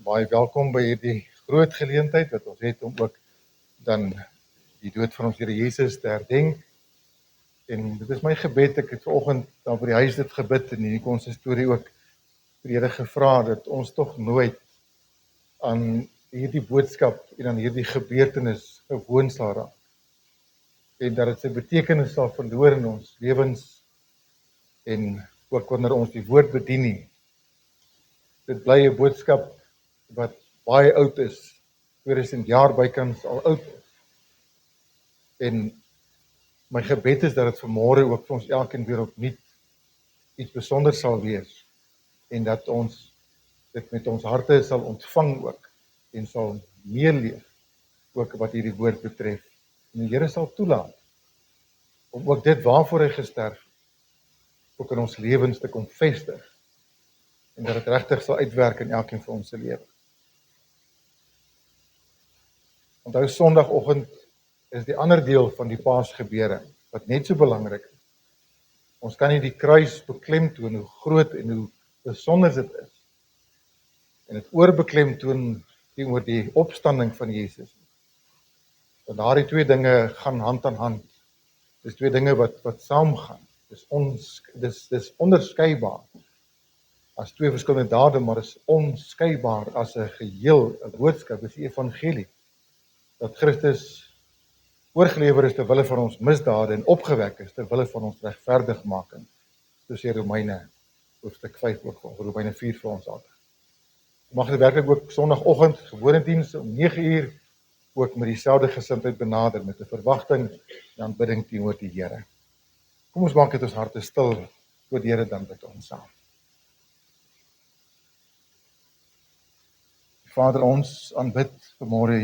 Baie welkom by hierdie groot geleentheid wat ons het om ook dan die dood van ons Here Jesus te herdenk. En dit is my gebed, ek het vanoggend daar by die huis dit gebid en hierdie konsistorie ook vir die Here gevra dat ons tog nooit aan hierdie boodskap en aan hierdie gebeurtenis gewoond sal raak. En dat dit sy betekenis sal verloor in ons lewens en ook wanneer ons die woord bedien nie. Dit bly 'n boodskap wat baie oud is, 2000 jaar bykans al oud is. En my gebed is dat dit vanmôre ook vir ons elkeen weer opnuut iets besonder sal wees en dat ons dit met ons harte sal ontvang ook en sal meeleef ook wat hierdie woord betref. En die Here sal toelaat om ook dit waarvoor hy gesterf ook in ons lewens te kom vestig en dat dit regtig sal uitwerk in elkeen van ons se lewe. Onthou Sondagoggend is die ander deel van die Paasgebeure wat net so belangrik is. Ons kan nie die kruis beklemtoon hoe groot en hoe besonder dit is en dit oorbeklemtoon teenoor die opstanding van Jesus. Want daardie twee dinge gaan hand aan hand. Dis twee dinge wat saamgaan. Dis onderskeibaar as twee verskillende dade, maar is onskeibaar as 'n geheel, 'n boodskap, dis die evangelie. Dat Christus oorgelewer is ter wille van ons misdade en opgewek is ter wille van ons regverdigmaking. Soos die Romeine hoofstuk 5 ook van Romeine 4 vir ons altyd. Mag dit werklik ook Sondagoggend gewone diens om 9uur ook met dieselfde gesindheid benader met 'n verwagting en aanbidding teenoor die Here. Kom ons maak dit ons harte stil voor die Here, dan bid ons saam. Vader, ons aanbid vanmôre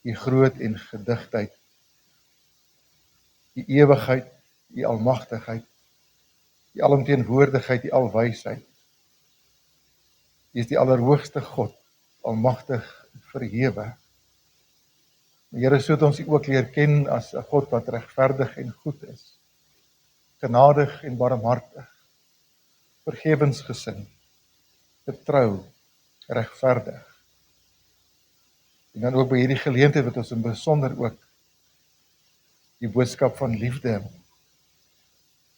U groot en gedigtheid, U ewigheid, U almagtigheid, U alomteenwoordigheid, U alwysheid. U is die allerhoogste God, almagtig, verhewe. Here, so het ons U ook leer ken as 'n God wat regverdig en goed is, genadig en barmhartig, vergewensgesind, getrou, regverdig. En dan ook by hierdie geleentheid wat ons in besonder ook die boodskap van liefde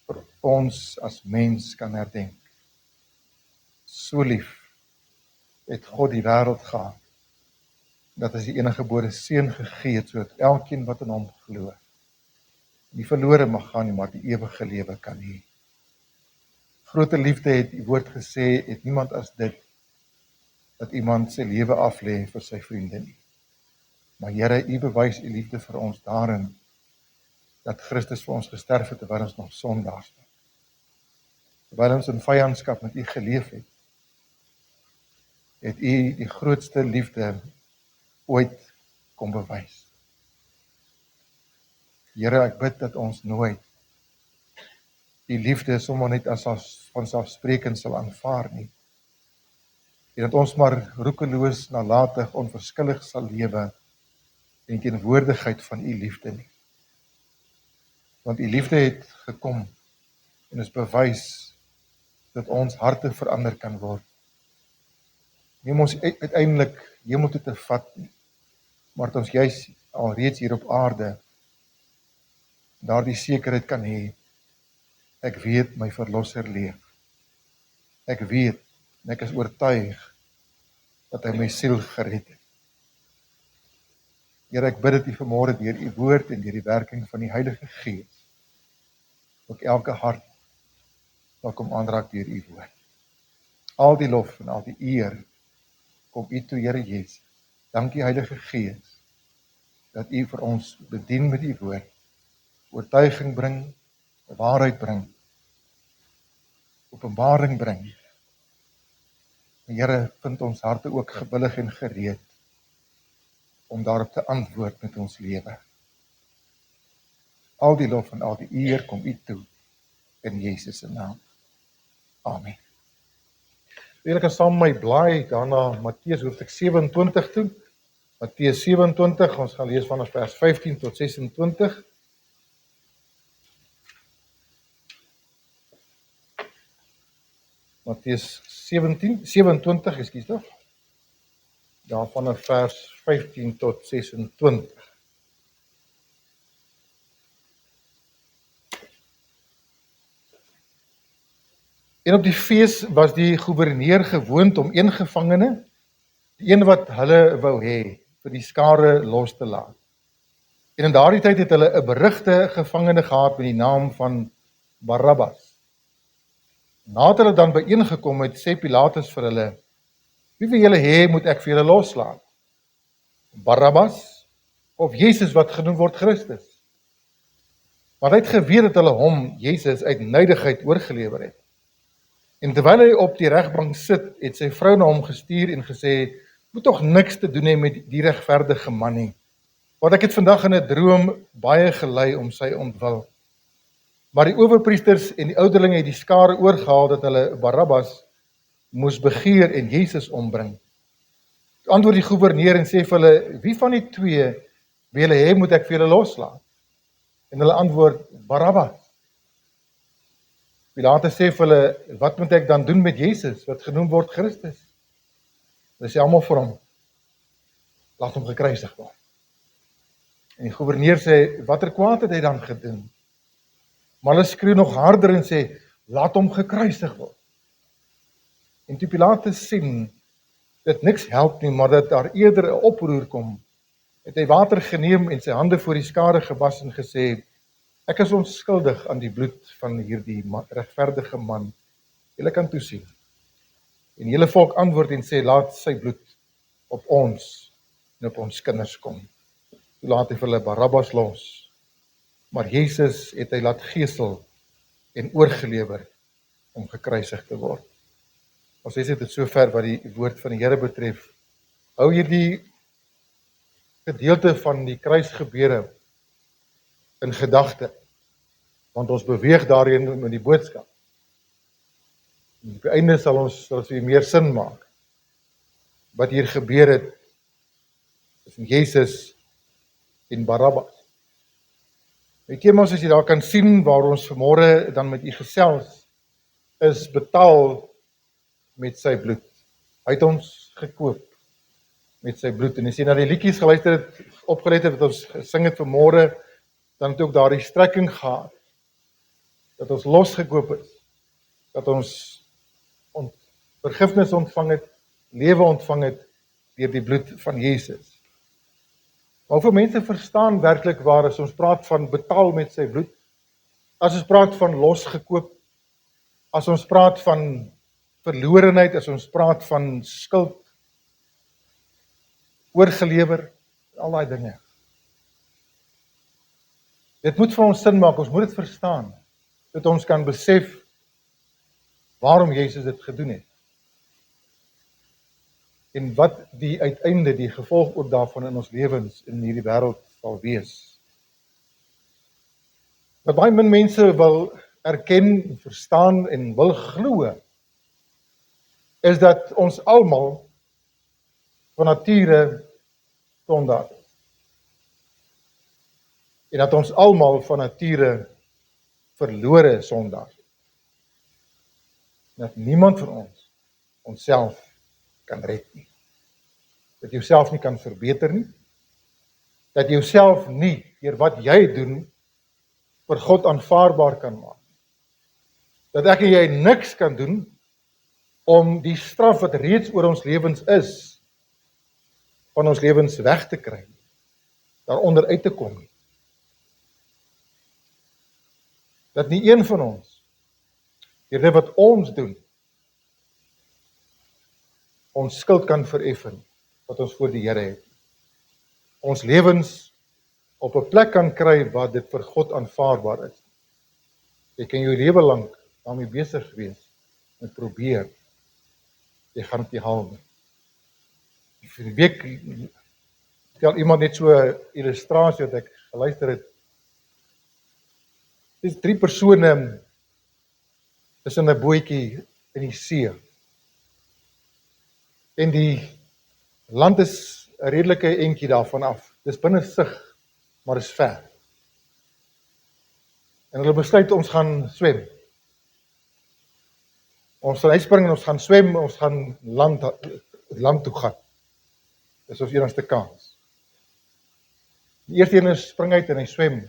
vir ons as mens kan herdenk. So lief het God die wêreld gehad, dat hy sy eniggebore seun gegee het, sodat elkeen wat in hom glo, nie verlore mag gaan nie, maar die ewige lewe kan hê. Groter liefde het die woord gesê, het niemand as dit, dat iemand sy lewe aflê vir sy vriende nie. Maar Here, U bewys U liefde vir ons daarin, dat Christus vir ons gesterf het terwyl ons nog sondaars was. Terwyl ons in vyandskap met U geleef het U die grootste liefde ooit kom bewys. Here, ek bid dat ons nooit die liefde sommer net as vanselfsprekend sal aanvaar nie. En dat ons maar roekeloos, nalatig, onverskillig sal lewe in teenwoordigheid van U liefde nie. Want U liefde het gekom en is bewys dat ons harte verander kan word. Nie om ons uiteindelik hemel toe te vat nie, maar dat ons juis alreeds hier op aarde daardie sekerheid kan hê. Ek weet my verlosser leef. Ek weet en ek is oortuig dat hy my siel gered het. Here, ek bid dat U vanmôre deur U woord en deur die werking van die Heilige Gees ook elke hart sal kom aanraak deur U woord. Al die lof en al die eer kom U toe, Here Jesus. Dankie Heilige Gees dat U vir ons bedien met U woord, oortuiging bring, waarheid bring, openbaring bring. En Here, vind ons harte ook gewillig en gereed om daarop te antwoord met ons lewe. Al die lof en al die eer kom U toe in Jesus se naam. Amen. Julle kan saam met my blaai daarna Matteus hoofstuk 27 toe. Matteus 27, ons gaan lees vanaf vers 15 tot 26. Matteus 27, ekskuus tog. Ja, vanaf vers 15 tot 26. En op die fees was die goewerneur gewoond om een gevangene, die een wat hulle wou hê, vir die skare los te laat. En in daardie tyd het hulle 'n berugte gevangene gehad met die naam van Barabbas. Nadat hulle dan byeengekom het, sê Pilatus vir hulle: "Wie wil julle hê moet ek vir julle loslaat? Barabbas of Jesus wat genoem word Christus?" Want hy het geweet dat hulle hom, Jesus, uit nydigheid oorgelewer het. En terwyl hy op die regbank sit, het sy vrou na hom gestuur en gesê: "Moet tog niks te doen hê met die regverdige man nie, want ek het vandag in 'n droom baie gelei om sy ontwil." Maar die owerpriesters en die ouderlinge het die skare oorgehaal dat hulle Barabbas moes begeer en Jesus ombring. Toe antwoord die goewerneur en sê vir hulle: "Wie van die twee wil julle hê moet ek vir julle loslaat?" En hulle antwoord: "Barabbas." Pilatus sê vir hulle: "Wat moet ek dan doen met Jesus wat genoem word Christus?" Hulle sê almal vir hom: "Laat hom gekruisig word." En die goewerneur sê: "Watter kwaad het hy dan gedoen?" Maar hulle skreeu nog harder en sê: "Laat hom gekruisig word." En toe Pilatus sien dit niks help nie, maar dat daar eerder 'n oproer kom, het hy water geneem en sy hande voor die skare gewas en gesê: "Ek is onskuldig aan die bloed van hierdie regverdige man. Julle kan toesien." En die hele volk antwoord en sê: "Laat sy bloed op ons en op ons kinders kom." Toe laat hy vir hulle Barabbas los, maar Jesus het hy laat gesel en oorgelewer om gekruisig te word. Ons sê dit sover wat die woord van die Here betref. Hou hierdie gedeelte van die kruisgebeure in gedagte, want ons beweeg daarin met die boodskap. En op die einde sal ons weer meer sin maak. Wat hier gebeur het tussen Jesus en Barabbas. Ek gee ons as jy daar kan sien waar ons vanmôre dan met u gesels, is betaal met sy bloed. Hy het ons gekoop met sy bloed. En as jy na die liedjies geluister het, opgelet het wat ons gesing het vanmôre, dan het ook daar die strekking gehad, dat ons losgekoop is, dat ons vergifnis ontvang het, lewe ontvang het, deur die bloed van Jesus. Maar hoeveel mense verstaan werklik waar as ons praat van betaal met sy bloed, as ons praat van losgekoop, as ons praat van verlorenheid, as ons praat van skuld, oorgelewer, al daai dinge. Dit moet vir ons sin maak, ons moet dit verstaan, dat ons kan besef waarom Jesus dit gedoen het. En wat die uiteinde, die gevolg ook daarvan in ons lewens in hierdie wêreld sal wees. Wat baie min mense wil erken, verstaan en wil glo, is dat ons almal van nature sondaar is. En dat ons almal van nature verlore sondaar is. Dat niemand van ons onsself kan red nie. Dat jy jouself nie kan verbeter nie. Dat jy jouself nie deur wat jy doen vir God aanvaarbaar kan maak. Dat ek en jy niks kan doen om die straf wat reeds oor ons lewens is, van ons lewens weg te kry, daaronder uit te kom nie. Dat nie een van ons, deur dit wat ons doen, ons skuld kan vereffen, wat ons voor die Here het. Ons lewens op 'n plek kan kry waar dit vir God aanvaarbaar is. Jy kan jou lewe lank daarmee besig wees en probeer. Jy gaan dit nie haal nie. Vir die week stel iemand net so 'n illustrasie wat ek geluister het. Dis 3 persone is in 'n bootjie in die see. En die land is 'n redelike entjie daarvan af. Dis binne sig, maar is ver. En hulle besluit ons gaan swem. Ons sal uitspring en ons gaan swem, ons gaan land toe gaan. Dis ons enigste kans. Die eerste een is spring uit en hy swem.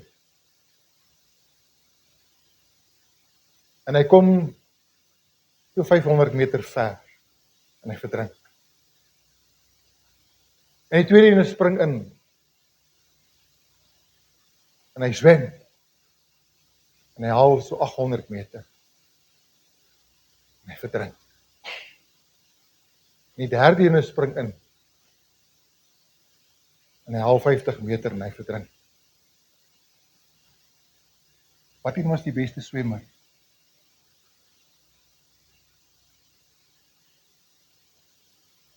En hy kom so 500 meter ver en hy verdrink. En die tweede een spring in en hy swem en hy haal so 800 meter en hy verdrink. En die derde een spring in en hy haal 50 meter en hy verdrink. Wat een was die beste swemmer?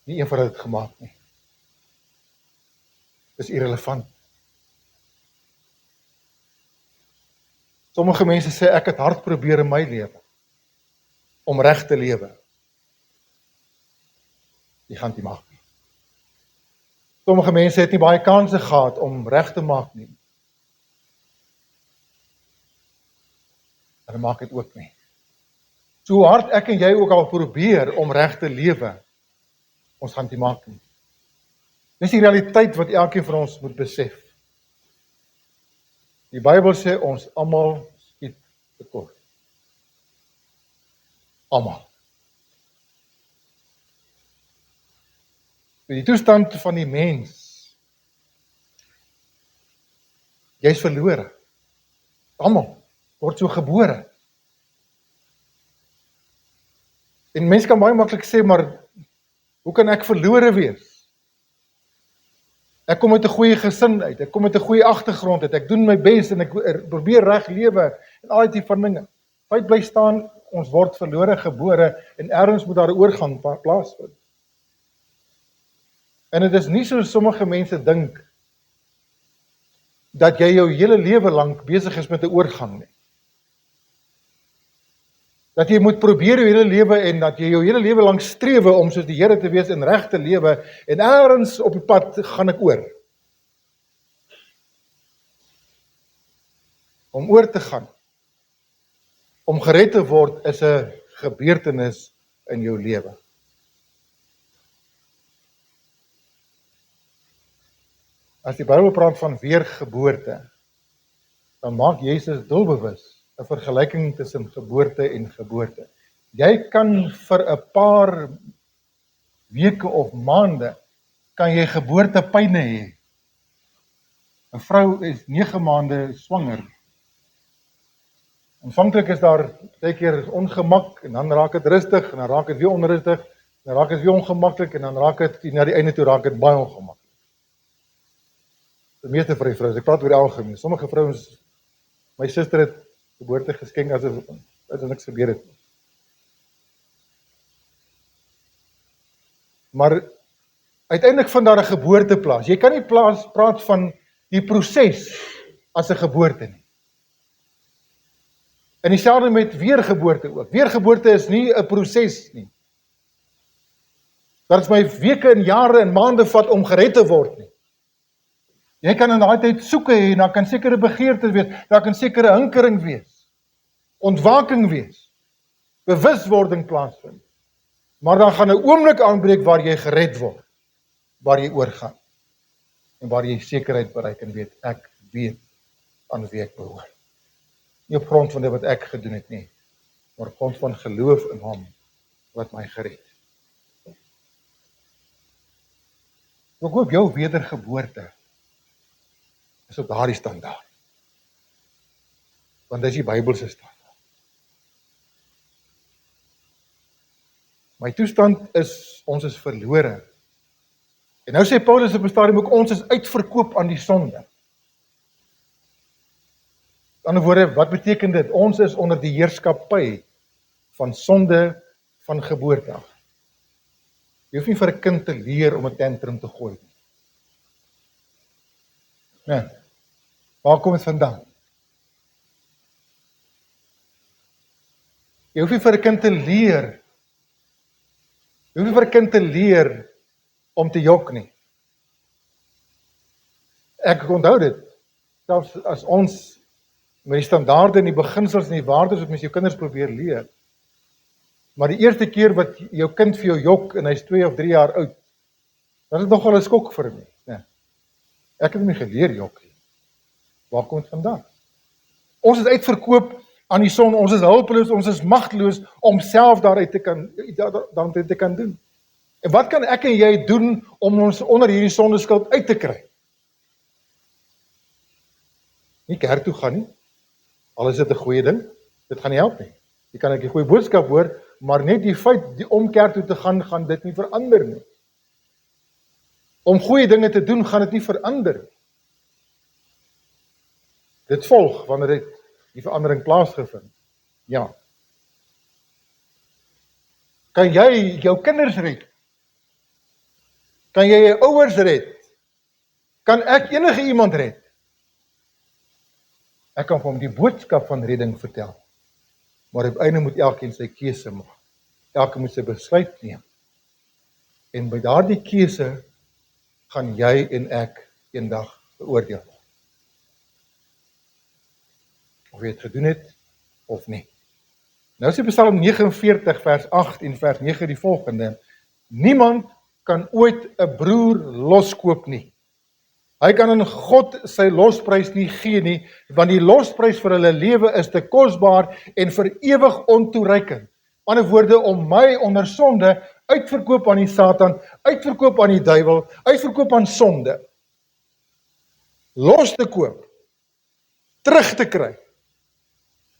Nie een van hulle het gemaak nie. Dis irrelevant. Sommige mense sê ek het hard probeer in my lewe om reg te lewe. Jy gaan dit nie maak nie. Sommige mense het nie baie kanse gehad om reg te maak nie. Hulle maak dit ook nie. So hard ek en jy ook al probeer om reg te lewe, ons gaan dit nie maak nie. Dis die realiteit wat elkeen van ons moet besef. Die Bybel sê ons almal skiet tekort. Almal. Die toestand van die mens. Jy is verlore. Almal word so gebore. En mens kan baie maklik sê, maar hoe kan ek verlore wees? Ek kom uit 'n goeie gesin uit, ek kom uit 'n goeie agtergrond uit, ek doen my bes en ek probeer reg lewe en al die van dinge. Feit bly staan, ons word verlore gebore en ergens moet daar 'n oorgang plaasvind. En dit is nie so sommige mense dink dat jy jou hele lewe lank besig is met 'n oorgang nie. Dat jy moet probeer jou hele lewe en dat jy jou hele lewe lank strewe om soos die Here te wees en reg te lewe en ergens op die pad gaan ek oor. Om oor te gaan, om gered te word is 'n gebeurtenis in jou lewe. As die Bybel praat van weergeboorte, dan maak Jesus doelbewus 'n vergelyking tussen geboorte en geboorte. Jy kan vir 'n paar weke of maande kan jy geboortepyne hê. 'n Vrou is 9 maande swanger. Aanvanklik is daar baie keer ongemak en dan raak dit rustig en dan raak dit weer onrustig, dan raak dit weer ongemaklik en dan raak dit na die einde toe raak dit baie ongemaklik. Die meeste van die vrouens, ek praat oor die algemeen. Sommige vrouens, my suster het geboorte geskenk as niks gebeur het. Maar uiteindelik vind daar 'n geboorte plaas. Jy kan nie praat van die proses as 'n geboorte nie. En dieselfde met weergeboorte ook. Weergeboorte is nie 'n proses nie. Dat is my weke en jare en maande vat om gered te word nie. Jy kan in daai tyd soeke hê en daar kan sekere begeertes wees, daar kan sekere hinkering wees, ontwaking wees, bewuswording plaasvind. Maar dan gaan 'n oomblik aanbreek waar jy gered word, waar jy oorgaan en waar jy sekerheid bereik en weet, ek weet aan wie ek behoort. Nie op grond van dit wat ek gedoen het nie, maar op grond van geloof in hom wat my gered. Ek hoop jou wedergeboorte is op daardie standaard. Want dis die Bybelse standaard. My toestand is, ons is verlore. En nou sê Paulus op 'n stadium ook, ons is uitverkoop aan die sonde. In ander woorde, wat beteken dit? Ons is onder die heerskappy van sonde van geboorte af. Jy hoef nie vir 'n kind te leer om 'n tantrum te gooi nie. Nee. Waar kom dit vandaan? Jy hoef nie vir 'n kind te leer. Jy hoef nie vir 'n kind te leer om te jok nie. Ek onthou dit. Selfs as ons met die standaarde en die beginsels en die waardes wat mens jou kinders probeer leer. Maar die eerste keer wat jou kind vir jou jok en hy's 2 of 3 jaar oud, Dat is nogal 'n skok vir 'n mens, né? Ek het hom nie geleer, Jokkie. Waar kom dit vandaan? Ons is uitverkoop aan die son, ons is hulpeloos, ons is magteloos om self daaruit te kan doen. En wat kan ek en jy doen om ons onder hierdie sondeskuld uit te kry? Nie kerk toe gaan nie, al is dit 'n goeie ding, dit gaan nie help nie. Jy kan 'n goeie boodskap hoor, maar net die feit om kerk toe te gaan dit nie verander nie. Om goeie dinge te doen, gaan dit nie verander nie. Dit volg wanneer dit die verandering plaasgevind. Ja. Kan jy jou kinders red? Kan jy jou ouers red? Kan ek enige iemand red? Ek kan vir hom die boodskap van redding vertel. Maar op einde moet elkeen sy keuse maak. Elkeen moet sy besluit neem. En by daardie keuse gaan jy en ek eendag beoordeel word. Of jy het gedoen het, of nie. Nou sê Psalm 49 vers 8 en vers 9 die volgende: niemand kan ooit 'n broer loskoop nie. Hy kan aan God sy losprys nie gee nie, want die losprys vir hulle lewe is te kosbaar en vir ewig ontoereikend. Aan 'n woorde, om my onder sonde uitverkoop aan die Satan, uitverkoop aan die duiwel, uitverkoop aan sonde, los te koop, terug te kry,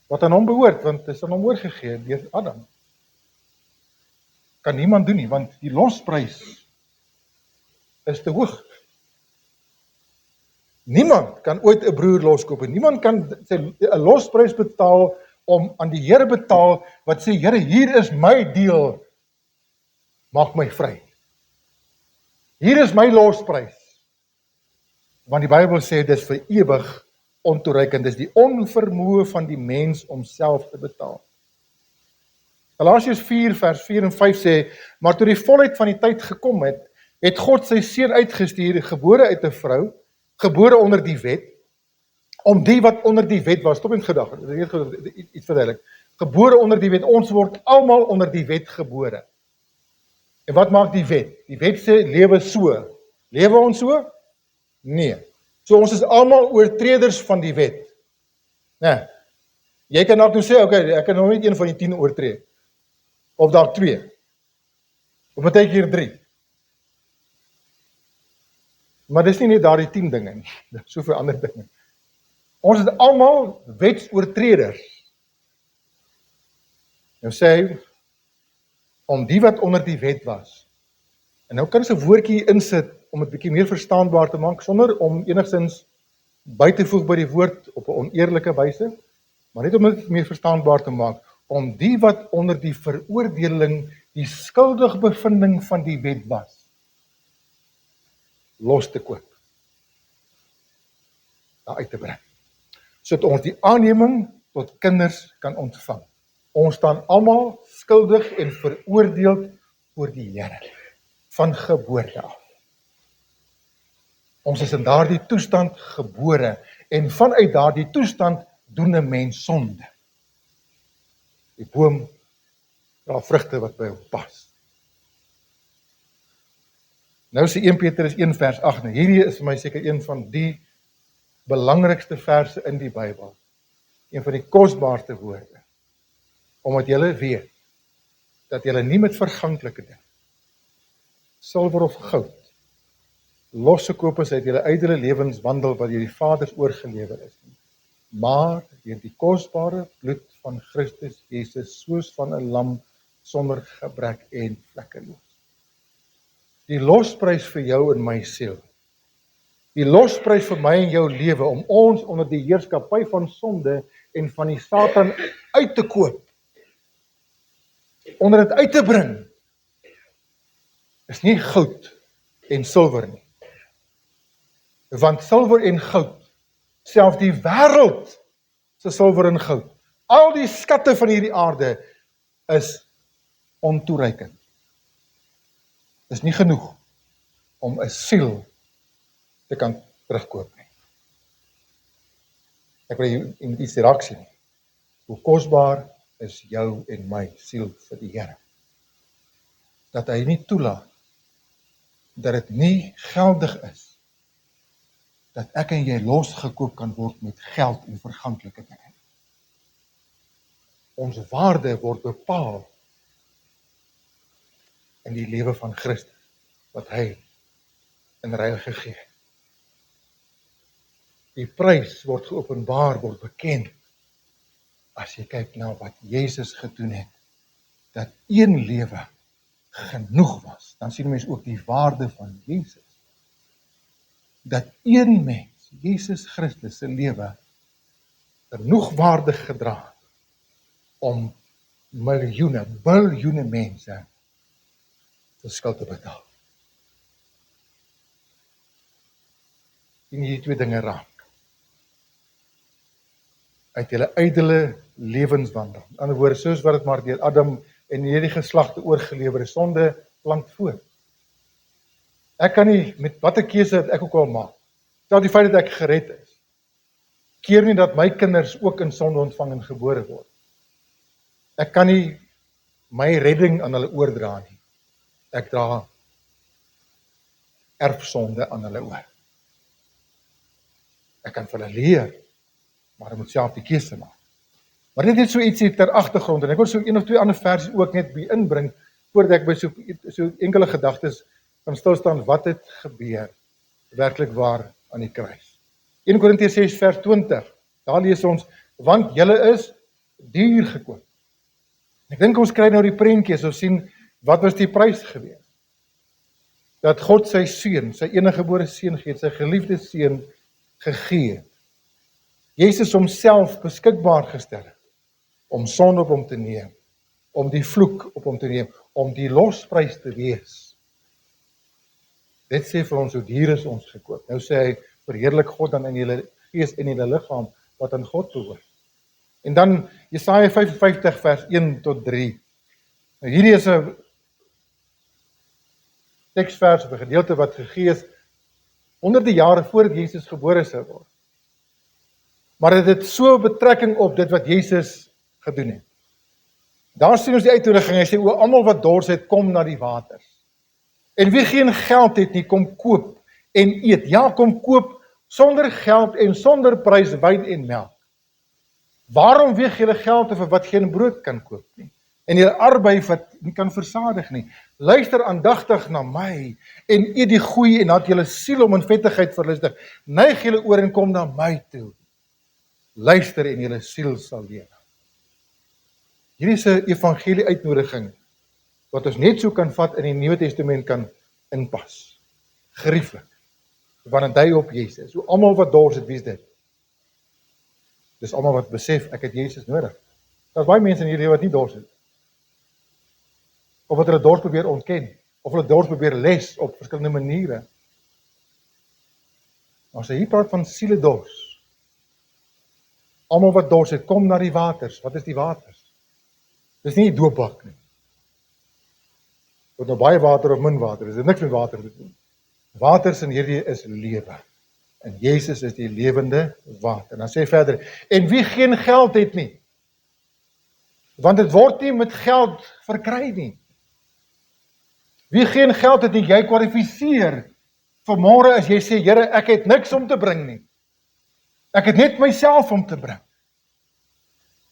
wat aan hom behoort, want dit is aan hom oorgegee deur Adam. Kan niemand doen nie, want die losprys is te hoog. Niemand kan ooit 'n broer loskoop en niemand kan sy 'n losprys betaal om aan die Here betaal wat sê, Here, hier is my deel, maak my vry. Hier is my losprys. Want die Bybel sê dis vir ewig ontoereikend, dis die onvermoë van die mens om self te betaal. Galasiërs 4 vers 4 en 5 sê, maar toe die volheid van die tyd gekom het, het God sy seun uitgestuur, gebore uit 'n vrou, gebore onder die wet, om die wat onder die wet was, stop in gedagte, iets verduidelik, gebore onder die wet, ons word almal onder die wet gebore. En wat maak die wet? Die wet sê, lewe so. Lewe ons so? Nee. So ons is almal oortreders van die wet. Nee. Jy kan dalk nou sê, okay, ek kan nog net een van die 10 oortree. Of dalk 2. Of baie keer 3. Maar dis nie net daardie 10 dinge nie. Dis soveel ander dinge. Ons is almal wetsoortreders. Nou sê hy, om die wat onder die wet was. En nou kan ons 'n woordjie insit om dit bietjie meer verstaanbaar te maak, sonder om enigstens by te voeg by die woord op 'n oneerlike wyse, maar net om dit meer verstaanbaar te maak, om die wat onder die veroordeling, die skuldigbevinding van die wet was, los te koop, daar uit te bring, sodat ons die aanneming tot kinders kan ontvang. Ons staan almal skuldig en veroordeeld voor die Here, van geboorte af. Ons is in daardie toestand gebore, en vanuit daardie toestand doen 'n mens sonde. Die boom dra vrugte wat by hom pas. Nou sê 1 Petrus 1 vers 8, nou hierdie is vir my seker een van die belangrikste verse in die Bybel, een van die kosbaarste woorde, omdat julle weet, dat julle nie met verganklike ding, silwer of goud, losgekoop is uit julle ydelle lewenswandel wat deur die Vaders oorgelewer is, maar deur die kosbare bloed van Christus Jesus, soos van 'n lam sonder gebrek en vlekkeloos. Die losprys vir jou en my siel, die losprys vir my en jou lewe, om ons onder die heerskappy van sonde en van die Satan uit te koop, onder dit uit te bring, is nie goud en silwer nie. Want silwer en goud, selfs die wêreld se silwer en goud, al die skatte van hierdie aarde is ontoereikend. Is nie genoeg om 'n siel te kan terugkoop nie. Ek wil jy moet iets raak sien. Hoe kosbaar is jou en my siel vir die Here. Dat hy nie toelaat dat dit nie geldig is dat ek en jy losgekoop kan word met geld en verganklike dinge. Ons waarde word bepaal in die lewe van Christus, wat hy in ruil gegee het. Die prys word geopenbaar, word bekend, as jy kyk na wat Jesus gedoen het, dat een lewe genoeg was, dan sien mens ook die waarde van Jesus. Dat een mens, Jesus Christus se lewe, genoeg waarde gedra het, om miljoene, biljoene mense se skuld te betaal. En hierdie twee dinge raak. Uit julle ydelle lewenswandel. In ander woorde, soos wat dit maar deur Adam en hierdie geslagte oorgelewer is, sonde plank voor. Ek kan nie, met watter keuse ek ook al maak, selfs die feit dat ek gered is, keer nie dat my kinders ook in sonde ontvang en gebore word. Ek kan nie my redding aan hulle oordra nie. Ek dra erfsonde aan hulle oor. Ek kan vir hulle leer, maar hulle moet self die keuse maak. Maar dit het so ietsie ter agtergrond, en ek wil so een of twee ander versies ook net by inbring, voordat ek by so enkele gedagtes kan stilstaan, wat het gebeur, werklik waar aan die kruis. 1 Korintiërs 6 vers 20, daar lees ons, want julle is duur gekoop. Ek dink ons kry nou die prentjie, as ons sien, wat was die prys gewees? Dat God sy seun, sy eniggebore seun gee, sy geliefde seun gegee het. Jesus homself beskikbaar gestel het, om sonde op hom te neem, om die vloek op hom te neem, om die losprys te wees. Dit sê vir ons, hoe duur is ons gekoop. Nou sê hy, verheerlik God dan in julle gees en in julle liggaam, wat aan God behoort. En dan Jesaja 55 vers 1 tot 3. Nou hierdie is 'n teksvers of 'n gedeelte wat gegee is honderde jare voordat Jesus gebore sou word. Maar dit het so betrekking op dit wat Jesus gedoen het. Daar sien ons die uitnodiging, hy sê, o, almal wat dors het, kom na die waters. En wie geen geld het nie, kom koop en eet. Ja, kom koop sonder geld en sonder prys wyn en melk. Waarom weeg julle geld vir wat geen brood kan koop nie? En julle arbeid wat nie kan versadig nie. Luister aandagtig na my en eet die goeie en laat julle siel om in vettigheid verlustig. Neig julle oor en kom na my toe. Luister en julle siel sal lewe. Hierdie is 'n evangelie uitnodiging wat ons net so kan vat in die Nuwe Testament kan inpas. Gerieflik. Want dit dui op Jesus. So almal wat dors het, wie is dit? Dis almal wat besef ek het Jesus nodig. Daar's baie mense in hierdie lewe wat nie dors het. Of wat hulle dors probeer ontken, of hulle dors probeer les op verskillende maniere. Maar as hy hier praat van siele dors. Almal wat dors het, kom na die waters. Wat is die waters? Dis nie die doopbak nie. Wat nou baie water of min water is, dit niks met water te doen. Waters in hierdie is lewe. En Jesus is die lewende water. En dan sê hy verder, en wie geen geld het nie, want dit word nie met geld verkry nie. Wie geen geld het nie, jy kwalifiseer vanmôre as jy sê, Here, ek het niks om te bring nie. Ek het net myself om te bring.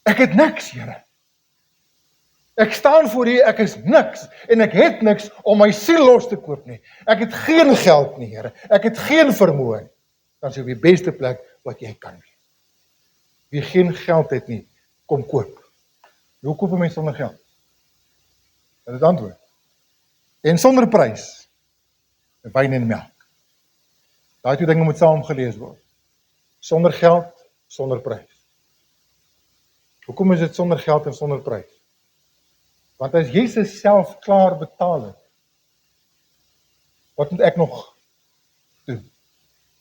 Ek het niks, Here. Ek staan voor U, ek is niks, en ek het niks om my siel los te koop nie. Ek het geen geld nie, Here. Ek het geen vermoë nie. Dan is op die beste plek wat jy kan wees. Wie geen geld het nie, kom koop. Hoe koop 'n mens sonder geld? Dit is antwoord. En sonder prys, wyn en melk. Daai twee dinge moet saam gelees word. Sonder geld, sonder prys. Hoekom is dit sonder geld en sonder prys? Want as Jesus self klaar betaal het, wat moet ek nog doen?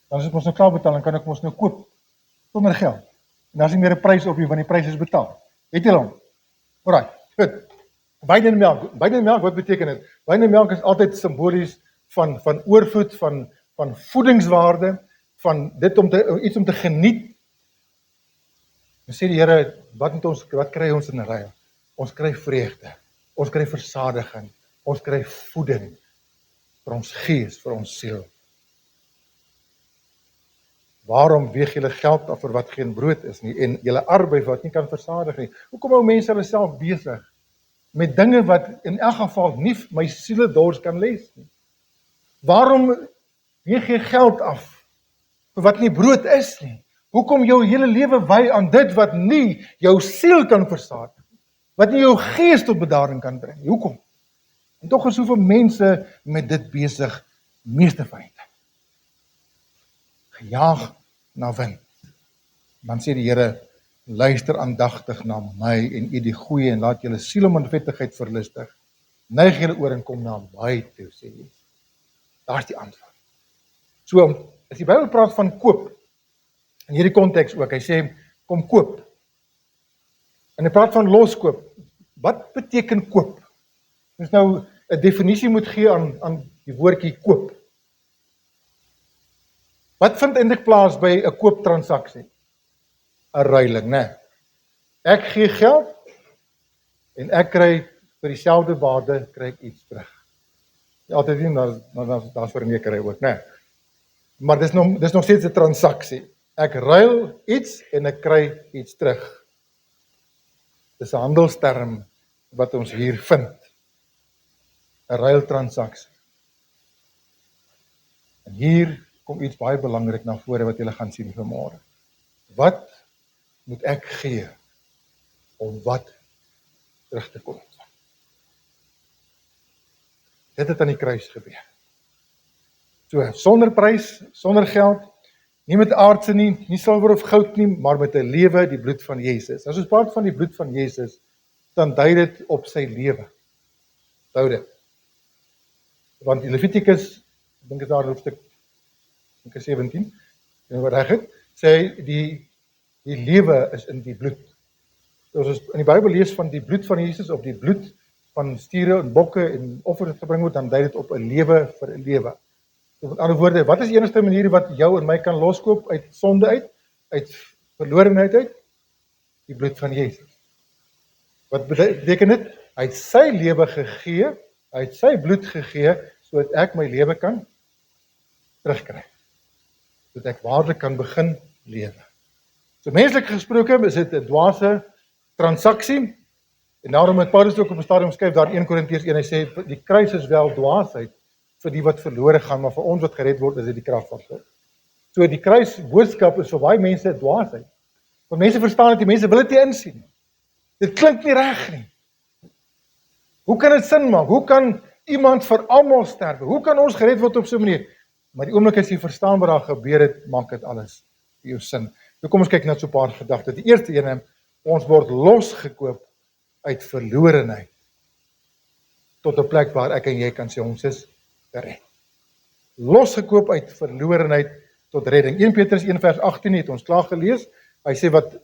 Dan as ek ons nou klaar betaal, dan kan ek ons nou koop, sonder geld. En daar is nie meer 'n prys op nie, want die prys is betaal. Het julle hom? Alraai, goed. Wyn en melk. Wyn en melk, wat beteken dit? Wyn en melk is altyd simbolies van oorvloed, van voedingswaarde, van dit iets om te geniet. Dan sê die Here, wat kry ons in 'n ruil? Ons kry vreugde, ons kry versadiging, ons kry voeding. vir ons gees, vir ons siel. Waarom weeg julle geld af vir wat geen brood is nie en julle arbeid wat nie kan versadig nie? Hoekom hou mense hulle self besig met dinge wat in elk geval nie my siele dors kan les nie? Waarom weeg jy geld af vir wat nie brood is nie? Hoekom jou hele lewe wy aan dit wat nie jou siel kan versadig nie? Wat nie jou gees tot bedaring kan bring nie? Hoekom? En tog is soveel mense met dit besig, meeste van die tyd. Gejaag na wind. Dan sê die Here, luister aandagtig na my en eet die goeie en laat julle siel om in vettigheid verlustig. Neig julle oor en kom na my toe, sê Jesus. Daar's die antwoord. So, as die Bybel praat van koop, in hierdie konteks ook, hy sê, kom koop. En hy praat van loskoop. Wat beteken koop? Ons nou 'n definisie moet gee aan die woordjie koop. Wat vind eintlik plaas by 'n kooptransaksie? 'n Ruiling, né? Ek gee geld en ek kry vir dieselfde waarde kry ek iets terug. Nie altyd nie, daar's vernekery ook, né? Maar dis nog steeds 'n transaksie. Ek ruil iets en ek kry iets terug. Dis 'n handelsterm wat ons hier vind. 'n Ruiltransaksie. En hier kom iets baie belangrik na vore wat julle gaan sien vanmôre. Wat moet ek gee om wat terug te kom? Dit het aan die kruis gebeur. So, sonder prys, sonder geld, nie met aardse nie, nie silwer of goud nie, maar met 'n lewe, die bloed van Jesus. As ons praat van die bloed van Jesus, dan dui dit op sy lewe. Onthou dit. Want in Levitikus, ek dink dit daar hoofstuk 17, wat reg het, sê die lewe is in die bloed. So as ons in die Bybel lees van die bloed van Jesus of die bloed van stiere en bokke en offers wat gebring word, dan dui dit op 'n lewe vir 'n lewe. So met ander woorde, wat is die enigste manier wat jou en my kan loskoop uit sonde uit verlorenheid uit? Die bloed van Jesus. Wat beteken dit? Hy het sy lewe gegee, hy het sy bloed gegee, sodat ek my lewe kan terugkry. Sodat ek waarlik kan begin lewe. So menslik gesproke is dit 'n dwaase transaksie, en daarom het Paulus ook op 'n stadium skryf daar in 1 Korintiërs 1, hy sê, die kruis is wel dwaasheid vir die wat verlore gaan, maar vir ons wat gered word, is dit die krag van God. So die kruisboodskap is vir baie mense dwaasheid. Want mense verstaan dit, die mense wil dit nie insien. Dit klink nie reg nie. Hoe kan dit sin maak? Hoe kan iemand vir almal sterwe? Hoe kan ons gered word op so 'n manier? Maar die oomblik as jy verstaan wat daar gebeur het, maak dit alles vir jou sin. Nou kom ons kyk na so 'n paar gedagtes. Die eerste een, ons word losgekoop uit verlorenheid tot 'n plek waar ek en jy kan sê ons is gered. Losgekoop uit verlorenheid tot redding. 1 Petrus 1 vers 18 het ons klaar gelees. Hy sê wat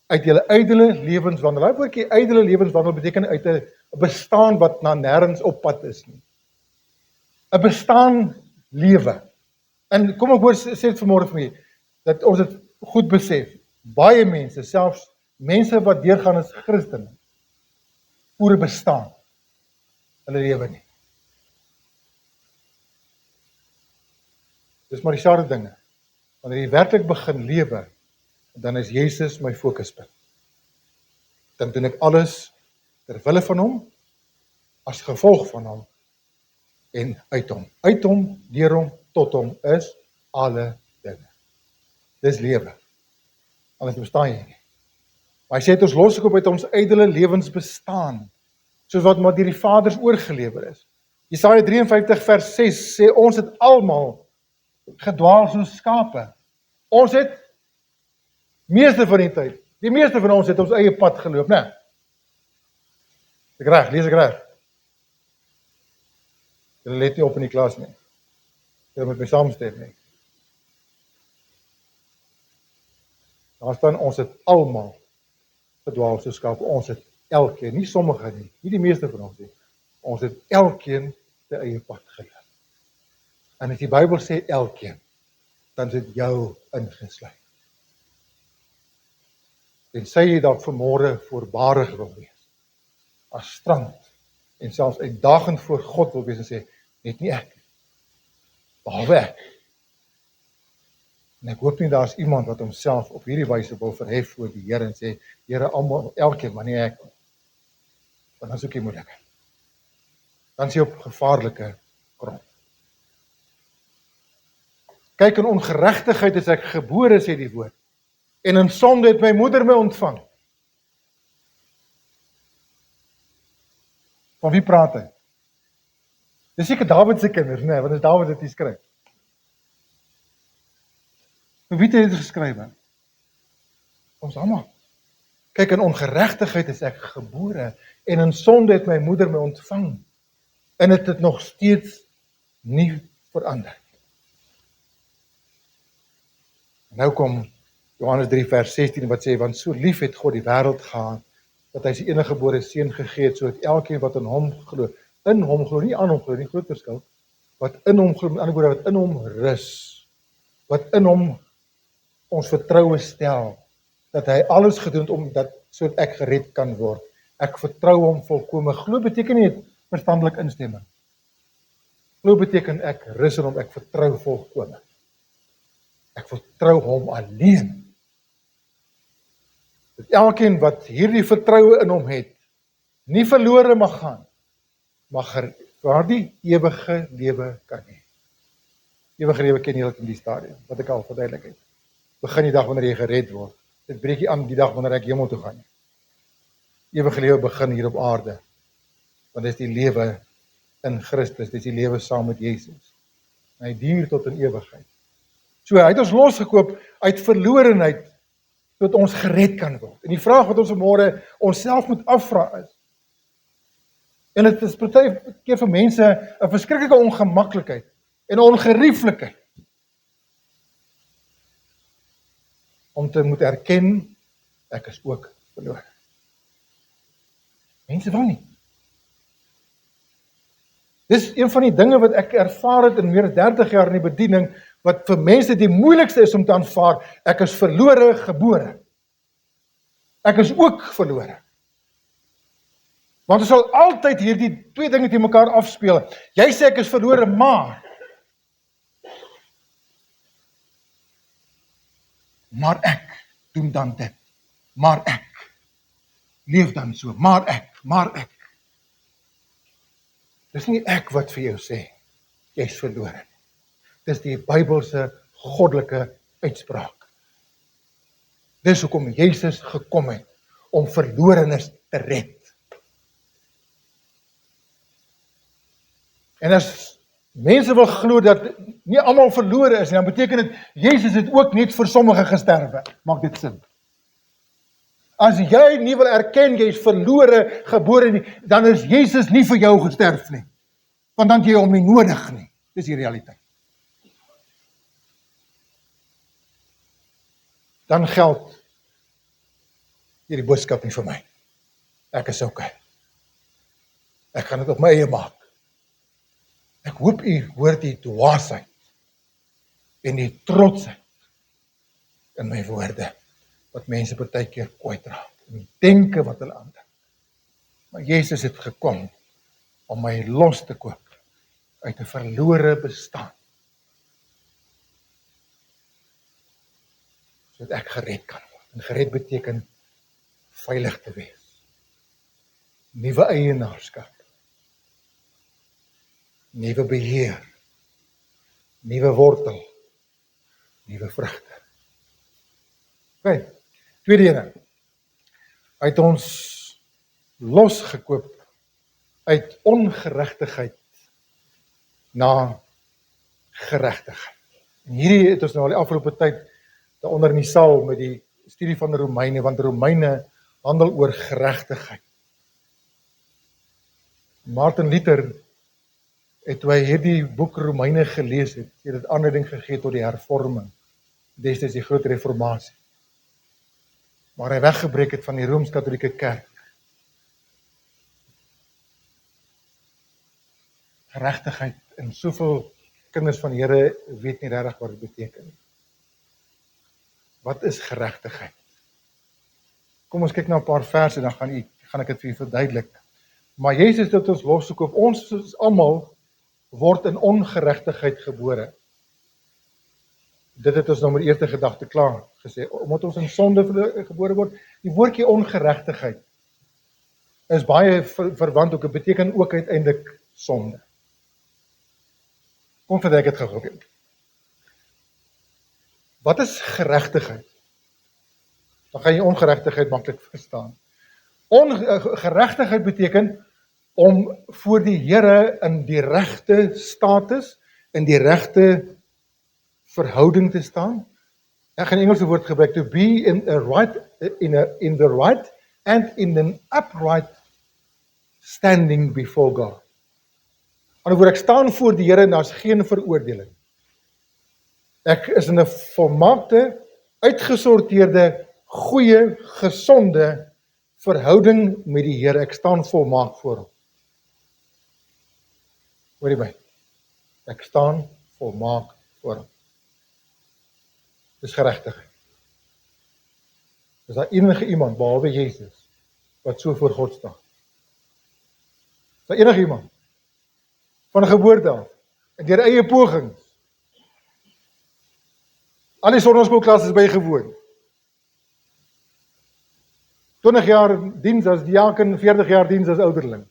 uit julle ydelle lewenswandel. Daai woordjie ydelle lewenswandel beteken uit 'n bestaan wat na nêrens op pad is nie. 'n Bestaan lewe. En kom ek hoor sê dit vanmôre vir my dat ons dit goed besef. Baie mense, selfs mense wat deurgaan as Christene, voer 'n bestaan. Hulle lewe nie. Dis maar dieselfde dinge. Wanneer jy werklik begin lewe, dan is Jesus my fokuspunt. Dan doen ek alles ter wille van hom, as gevolg van hom en uit hom. Uit hom, deur hom, tot hom is alle dinge. Dis lewe. Anders bestaan jy nie. Maar hy sê het ons losgekoop uit ons ydelle lewensbestaan, soos wat maar deur die Vaders oorgelewer is. Jesaja 53 vers 6 sê ons het almal gedwaal soos skape. Ons het meeste van die tyd, die meeste van ons het ons eie pad geloop, né? Ek reg, lees ek reg? Julle let nie op in die klas nie. Julle moet my saamstem nie. Daar staan ons het almal gedwaal soos skape. Ons het elkeen, nie sommige nie die meeste van ons nie. Ons het elkeen sy eie pad geloop. En as die Bybel sê elkeen, dan is dit jou ingesluit. En sy jy dalk vanmôre voorbarig wil wees, as strand, en selfs uitdagend voor God wil wees en sê, net nie ek, behalwe ek. En ek hoop nie daar is iemand wat homself op hierdie wyse wil verhef voor die Here en sê, Here, almal, elkeen, maar nie ek. Want dan is ook nie moeilik. Dan is jy op gevaarlike grond. Kyk, in ongeregtigheid is ek gebore, sê die woord. En in sonde het my moeder my ontvang. Van wie praat hy? Dis seker Dawid se kinders, nee, want dit is Dawid wat dit skryf. Vir wie het hy dit geskryf? Ons almal. Kyk, in ongeregtigheid is ek gebore en in sonde het my moeder my ontvang. En dit het nog steeds nie verander. Nou kom Johannes 3 vers 16 wat sê, want so lief het God die wêreld gehad, dat hy sy enige gebore seun gegee het, sodat elkeen wat in hom glo, nie aan hom glo, nie groot verskil, wat in hom glo, met ander woorde, wat in hom rus, wat in hom ons vertroue stel, dat hy alles gedoen het om dat sodat ek gered kan word. Ek vertrou hom volkome. Glo beteken nie verstandelik instemming. Glo beteken ek rus in hom, ek vertrou volkome. Ek vertrou hom alleen. Dat elkeen wat hierdie vertroue in hom het, nie verlore mag gaan, maar die ewige lewe kan hê. Ewige lewe ken jy in die stadium, wat ek al verduidelik het. Begin die dag wanneer jy gered word. Dit breek jy aan die dag wanneer ek hemel toe gaan. Ewige lewe begin hier op aarde. Want dit is die lewe in Christus, dit is die lewe saam met Jesus. En hy duur tot in ewigheid. So, hy het ons losgekoop uit verlorenheid, sodat ons gered kan word. En die vraag wat ons vanmôre onsself moet afvra is, en dit is partykeer vir mense 'n verskriklike ongemaklikheid en ongerieflikheid, om te moet erken, ek is ook verlore. Mense wil nie. Dis een van die dinge wat ek ervaar het in meer as 30 jaar in die bediening, wat vir mense die moeilikste is om te aanvaar, ek is verlore gebore. Ek is ook verlore. Want ons sal altyd hierdie twee dinge teen mekaar afspeel. Jy sê ek is verlore, maar ek doen dan dit. Maar ek leef dan so, maar ek. Dis nie ek wat vir jou sê, jy is verlore. Dis die Bybelse goddelike uitspraak. Dis hoekom Jesus gekom het, om verlorenes te red. En as mense wil glo dat nie almal verlore is, dan beteken dit, Jesus het ook net vir sommige gesterwe. Maak dit sin? As jy nie wil erken, jy is verlore gebore nie, dan is Jesus nie vir jou gesterf nie. Want dan het jy hom nie nodig nie. Dis die realiteit. Dan geld hierdie boodskap nie vir my. Ek is okay. Ek gaan dit op my eie maak. Ek hoop u hoor die dwaasheid en die trotsheid in my woorde, wat mense partykeer kwytraak, en die denke wat hulle aandink. Maar Jesus het gekom om my los te koop uit 'n verlore bestaan, sodat ek gered kan word. En gered beteken veilig te wees. Nuwe eienaarskap. Nuwe beheer. Nuwe wortel. Nuwe vrugte. Okay, tweede ene. Hy het ons losgekoop uit ongeregtigheid na geregtigheid. En hierdie het ons nou al die afgelope tyd daaronder in die saal met die studie van die Romeine, want Romeine handel oor geregtigheid. Martin Luther het toe hy hierdie boek Romeine gelees het dit aanleiding gegee tot die hervorming, destyds die groot reformatie, waar hy weggebreek het van die Rooms-Katolieke Kerk. Geregtigheid, en soveel kinders van die Here weet nie regtig wat dit beteken. Wat is geregtigheid? Kom ons kyk na 'n paar verse, dan gaan ek dit vir u verduidelik. Maar Jesus het ons losgekoop. Ons almal word in ongeregtigheid gebore. Dit het ons nou met die eerste gedagte klaar gesê, omdat ons in sonde gebore word. Die woordjie ongeregtigheid is baie verwant ook, het beteken ook uiteindelik sonde. Kom verduidelik dit gou. Wat is geregtigheid? Dan gaan jy ongeregtigheid maklik verstaan. Geregtigheid beteken om voor die Here in die regte status, in die regte verhouding te staan. Ek gaan 'n Engelse woord gebruik, to be in the right and in an upright standing before God. Anderswoorde, ek staan voor die Here en daar's geen veroordeling. Ek is in 'n volmaakte, uitgesorteerde, goeie, gesonde verhouding met die Here. Ek staan volmaak voor hom. Hoor jy my? Ek staan volmaak voor hom. Dis geregtigheid. Is daar enige iemand behalwe Jesus wat so voor God staan? Is daar enige iemand van 'n geboorte af en deur eie pogings? Al die sonnaskoolklasse is bygewoon. 20 jaar diens as diaken, 40 jaar diens as ouderling.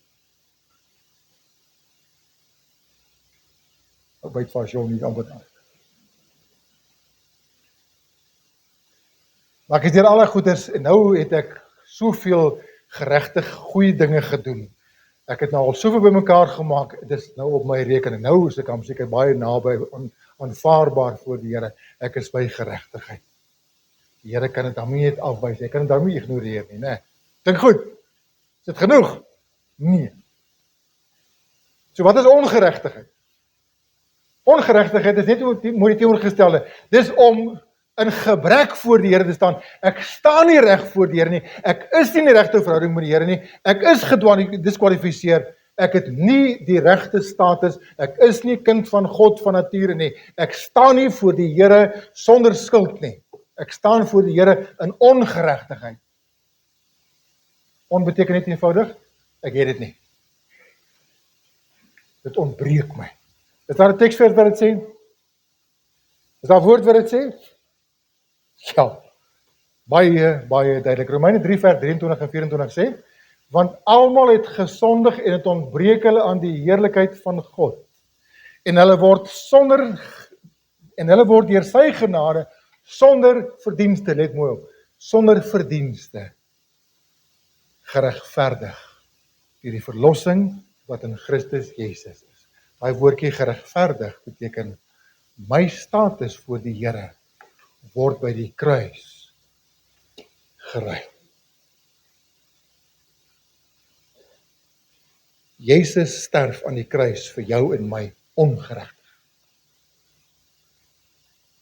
Ek byt vas jou nie amper aan. Maar ek is deur alle goeders en nou het ek soveel geregtig goeie dinge gedoen. Ek het nou al soveel bymekaar gemaak, dit is nou op my rekening. Nou is ek am seker baie naby aanvaarbaar voor die Here. Ek is by geregtigheid. Die Here kan dit daarmee net afwys. Hy kan dit daarmee ignoreer nie, né? Dink goed. Is dit genoeg? Nee. So wat is ongeregtigheid? Ongeregtigheid is net moet die teenoorgestelde. Dis om in gebrek voor die Here te staan. Ek staan nie reg voor die Here nie. Ek is nie in die regte verhouding met die Here nie. Ek is gediskwalifiseer. Ek het nie die regte status. Ek is nie kind van God van nature nie. Ek staan nie voor die Here sonder skuld nie. Ek staan voor die Here in ongeregtigheid. On beteken net eenvoudig, ek het dit nie. Dit ontbreek my. Is daar 'n teksvers wat dit sê? Is daar 'n woord wat dit sê? Ja, baie duidelik. Romeine 3 vers 23 en 24 sê, want almal het gesondig en het ontbreek hulle aan die heerlikheid van God. En hulle word deur sy genade sonder verdienste, let mooi op, sonder verdienste geregverdig deur die verlossing wat in Christus Jesus is. Daai woordjie geregverdig beteken my status voor die Here word by die kruis geruim. Jesus sterf aan die kruis vir jou en my ongeregtig.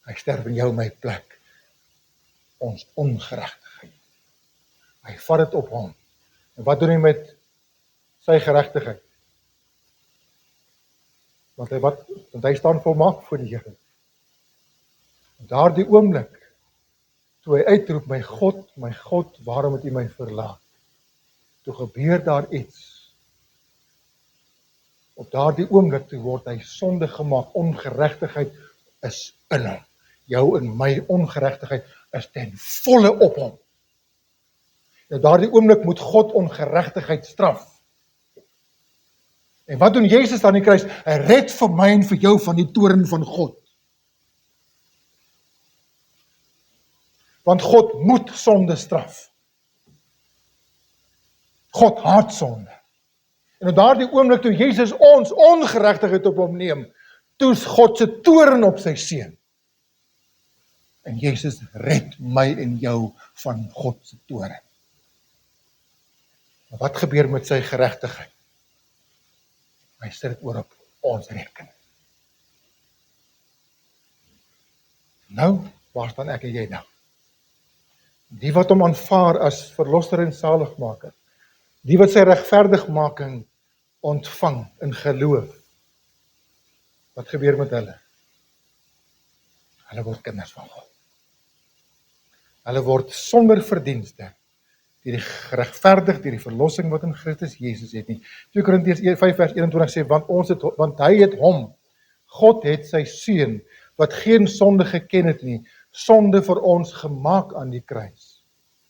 Hy sterf in jou en my plek. Ons ongeregtigheid. Hy vat dit op hom. En wat doen hy met sy geregtigheid? Want hy staan volmaak voor die Here. En daardie oomblik, toe hy uitroep, my God, waarom het U my verlaat? Toe gebeur daar iets. Op daardie oomblik toe word hy sonde gemaak, ongeregtigheid is in hom. Jou en my ongeregtigheid is ten volle op hom. Nou daardie oomblik moet God ongeregtigheid straf. En wat doen Jesus aan die kruis? Hy red vir my en vir jou van die toorn van God. Want God moet sonde straf. God haat sonde. En op daardie oomblik toe Jesus ons ongeregtigheid op hom neem, toe is God se toorn op sy seun. En Jesus red my en jou van God se toorn. Maar wat gebeur met sy geregtigheid? Hy sit dit oor op ons rekening. Nou, waar staan ek en jy nou? Die wat hom aanvaar as verlosser en saligmaker, die wat sy regverdigmaking ontvang in geloof, wat gebeur met hulle? Hulle word kinders van God. Hulle word sonder verdienste, deur die geregverdig, deur die verlossing wat in Christus Jesus het nie. 2 Korintiërs 5 vers 21 sê, want hy het hom, God het sy seun, wat geen sonde geken het nie, sonde vir ons gemaak aan die kruis,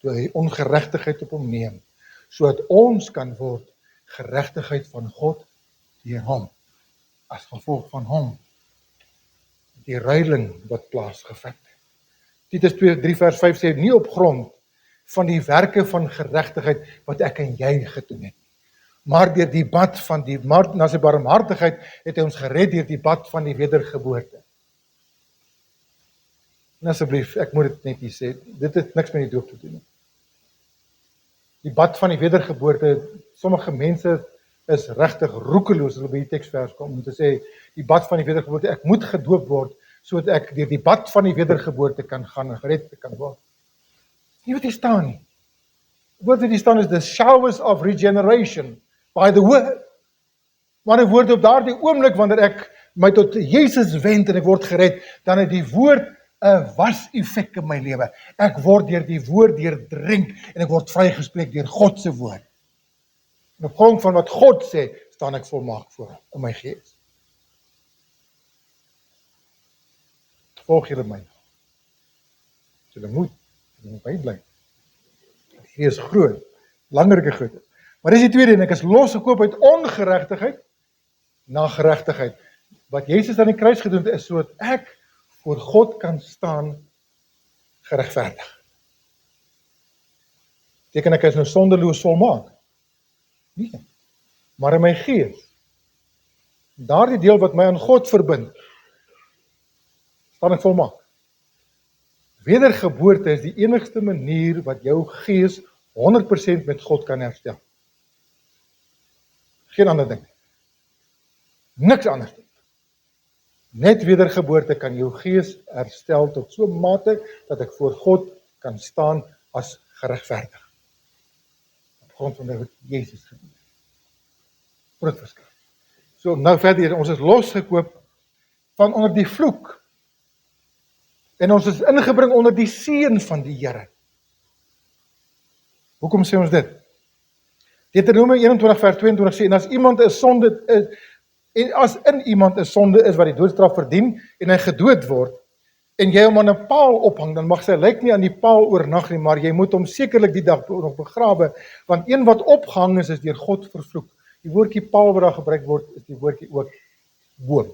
toe hy ongeregtigheid op hom neem, sodat ons kan word geregtigheid van God deur hom, as gevolg van hom, die ruiling wat plaasgevind het. Titus 2:3 vers 5 sê, nie op grond van die werke van geregtigheid wat ek en jy gedoen het, maar deur die bad van na sy barmhartigheid het hy ons gered deur die bad van die wedergeboorte. En asseblief, ek moet dit net hier sê, dit het niks met die doop te doen nie. Die bad van die wedergeboorte, sommige mense is regtig roekeloos as hulle by die teksvers kom om te sê, die bad van die wedergeboorte, ek moet gedoop word, sodat ek deur die bad van die wedergeboorte kan gaan en gered kan word. Nie wat hier staan nie. Wat hier staan is the showers of regeneration by the word. Maar 'n woord op daardie oomblik wanneer ek my tot Jesus wend en ek word gered, dan het die woord 'n was-effek in my lewe. Ek word deur die woord deurdrink en ek word vrygespreek deur God se woord. En op grond van wat God sê, staan ek volmaak voor hom in my gees. Volg julle my. Julle moet bybly. Die Gees groot, belangrike goed. Maar dis die tweede en ek is losgekoop uit ongeregtigheid na geregtigheid. Wat Jesus aan die kruis gedoen het, is sodat ek voor God kan staan geregverdig. Beteken ek is nou sondeloos volmaak? Nee. Maar in my gees, daardie deel wat my aan God verbind, staan ek volmaak. Wedergeboorte is die enigste manier wat jou gees 100% met God kan herstel. Geen ander ding. Niks anders nie. Net wedergeboorte kan jou gees herstel tot so 'n mate dat ek voor God kan staan as geregverdig. Op grond van wat Jesus gedoen het. Groot verskil. So nou verder, ons is losgekoop van onder die vloek. En ons is ingebring onder die seën van die Here. Hoekom sê ons dit? Deuteronomium 21 vers 22 sê, en as iemand 'n sonde is, en as in iemand 'n sonde is wat die doodstraf verdien, en hy gedood word, en jy hom aan 'n paal ophang, dan mag sy lijk nie aan die paal oornag nie, maar jy moet hom sekerlik die dag nog begrawe, want een wat opgehang is deur God vervloek. Die woordjie paal wat daar gebruik word, is die woordjie ook boom,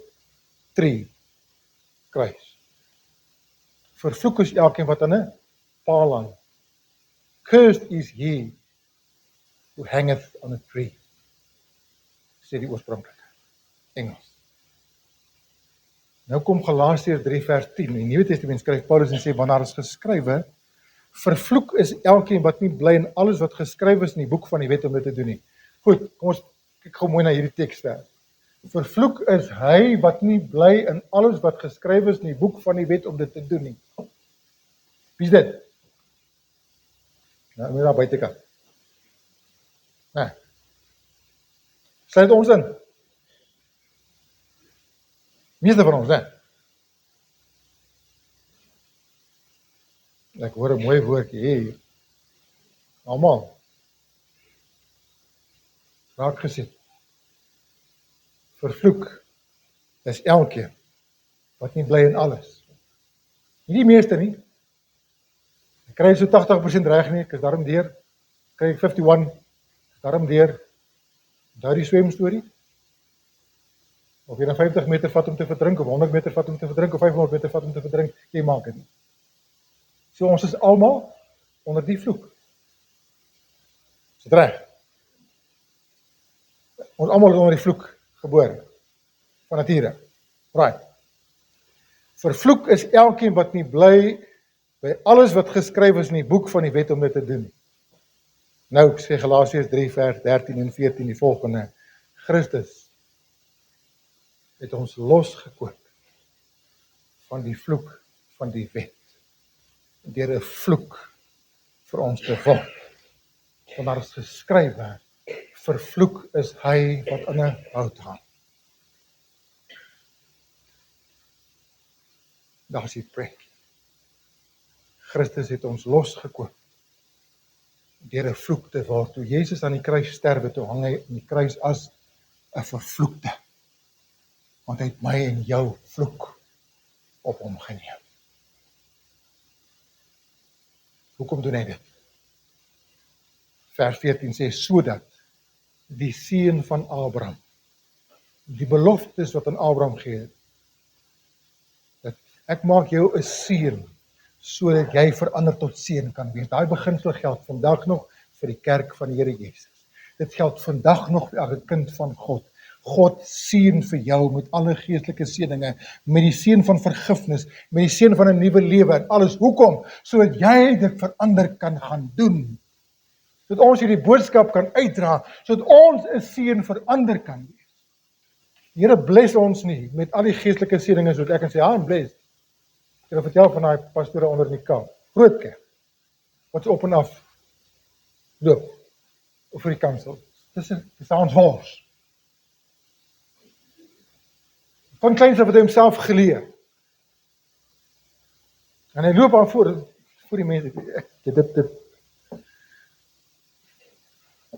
tree, kruis. Vervloek is elkeen wat aan 'n paal hang. Cursed is he who hangeth on a tree, sê die oorspronklike Engels. Nou kom Galasiërs 3 vers 10, in die Nuwe Testament skryf Paulus en sê, want daar is geskrywe, vervloek is elkeen wat nie bly in alles wat geskryf is in die boek van die wet om dit te doen nie. Goed, kom ons kyk gou mooi na hierdie teksvers. Vervloek is hy wat nie bly in alles wat geskryf is in die boek van die wet om dit te doen nie. Wie is dit? Nou, moet daar buitekant. Nee. Sluit ons in. Meeste van ons, hè? Ek hoor 'n mooi woordjie hier. Almal. Raak gesien. Vervloek is elkeen wat nie bly in alles. Nie die meeste nie. Ek kry so 80% reg nie, ek is daarom deur. Kry ek 51, daarom deur. Onthou die swemstorie? Of jy dan 50 meter vat om te verdrink, of 100 meter vat om te verdrink, of 500 meter vat om te verdrink, jy maak dit nie. So ons is almal onder die vloek. Is dit reg? Ons almal is onder die vloek gebore, van nature. Right. Vervloek is elkeen wat nie bly by alles wat geskryf is in die boek van die wet om dit te doen. Nou sê Galasiërs 3 vers 13 en 14 die volgende, Christus het ons losgekoop van die vloek van die wet, deur 'n vloek vir ons te word. Want daar is geskrywe, vervloek is hy wat aan 'n hout hang. Daar is die preek. Christus het ons losgekoop deur 'n vloek te word. Toe Jesus aan die kruis sterwe, toe hang hy aan die kruis as 'n vervloekte. Want hy het my en jou vloek. op hom geneem. Hoekom doen hy dit? Vers 14 sê, sodat die seun van Abraham, die beloftes wat aan Abraham gee, dat ek maak jou 'n seun, sodat jy verander tot seun kan wees. Daai beginsel geld vandag nog vir die kerk van die Here Jesus. Dit geld vandag nog vir elke kind van God. God seën vir jou met alle geestelike seëninge, met die seën van vergifnis, met die seën van 'n nuwe lewe en alles. Hoekom? Sodat jy dit verander kan gaan doen. Sodat ons hierdie boodskap kan uitdra, sodat ons 'n seën verander kan wees. Die Here bless ons nie met al die geestelike seëninge sodat ek kan sê, I'm blessed. Ek het vertel van daai pastore onder in die Kaap, groot kerk, wat so op en af loop, of vir die kansel. Dis ons hors. Van kleins af het hy homself geleer. En hy loop aan voor die mense.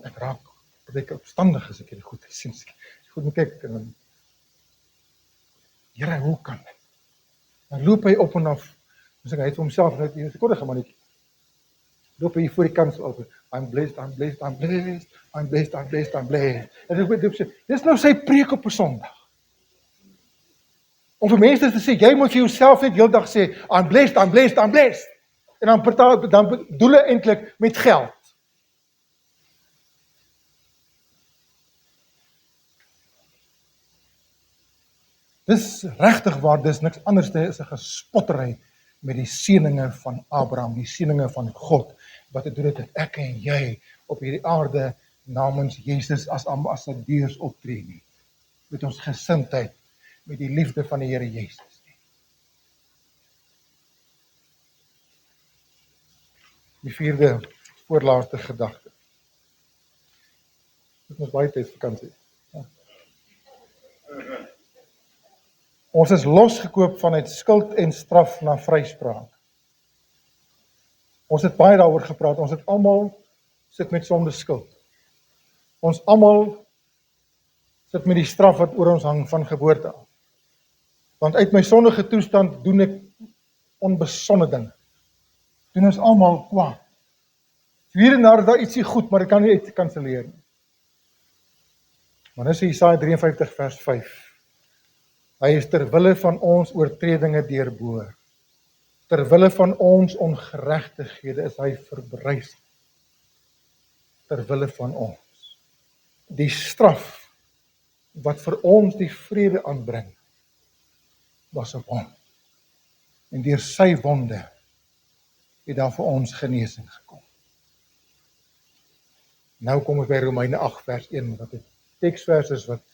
Ek raak baie opstandig as ek hierdie goed sien. Goed moet kyk en dan, Here, hoe kan dit? Dan loop hy op en af. Dus hy het vir homself net 'n sekondige mannetjie. Loop hy voor die kansel op. I'm blessed, I'm blessed, I'm blessed, I'm blessed, I'm blessed, I'm blessed. En dis nou sy preek op 'n Sondag. Om vir mense te sê, jy moet vir jouself net heeldag sê, I'm blessed, I'm blessed, I'm blessed. En dan bedoel hy eintlik met geld. Dis regtig waar, dis niks anders as 'n gespottery met die seëninge van Abraham, die seëninge van God, wat het doen het dat ek en jy op hierdie aarde namens Jesus as ambassadeurs optree nie. Met ons gesindheid, met die liefde van die Here Jesus nie. Die vierde, voorlaaste gedagte. Dit is baie tyd vakansie. Ja. Ons is losgekoop vanuit skuld en straf na vryspraak. Ons het baie daaroor gepraat, ons het almal sit met sonde skuld. Ons almal sit met die straf wat oor ons hang van geboorte af. Want uit my sondige toestand doen ek onbesonde dinge. Doen ons almal kwaad. Hier en daar is ietsie goed, maar dit kan nie uitkanselleer nie. Maar nou sê Jesaja 53 vers 5. Hy is terwille van ons oortredinge deurboor. Terwille van ons ongeregtighede is hy verbrys. Terwille van ons. Die straf wat vir ons die vrede aanbring, was op hom. En deur sy wonde het daar vir ons genesing gekom. Nou kom ons by Romeine 8 vers 1, wat 'n teksvers is wat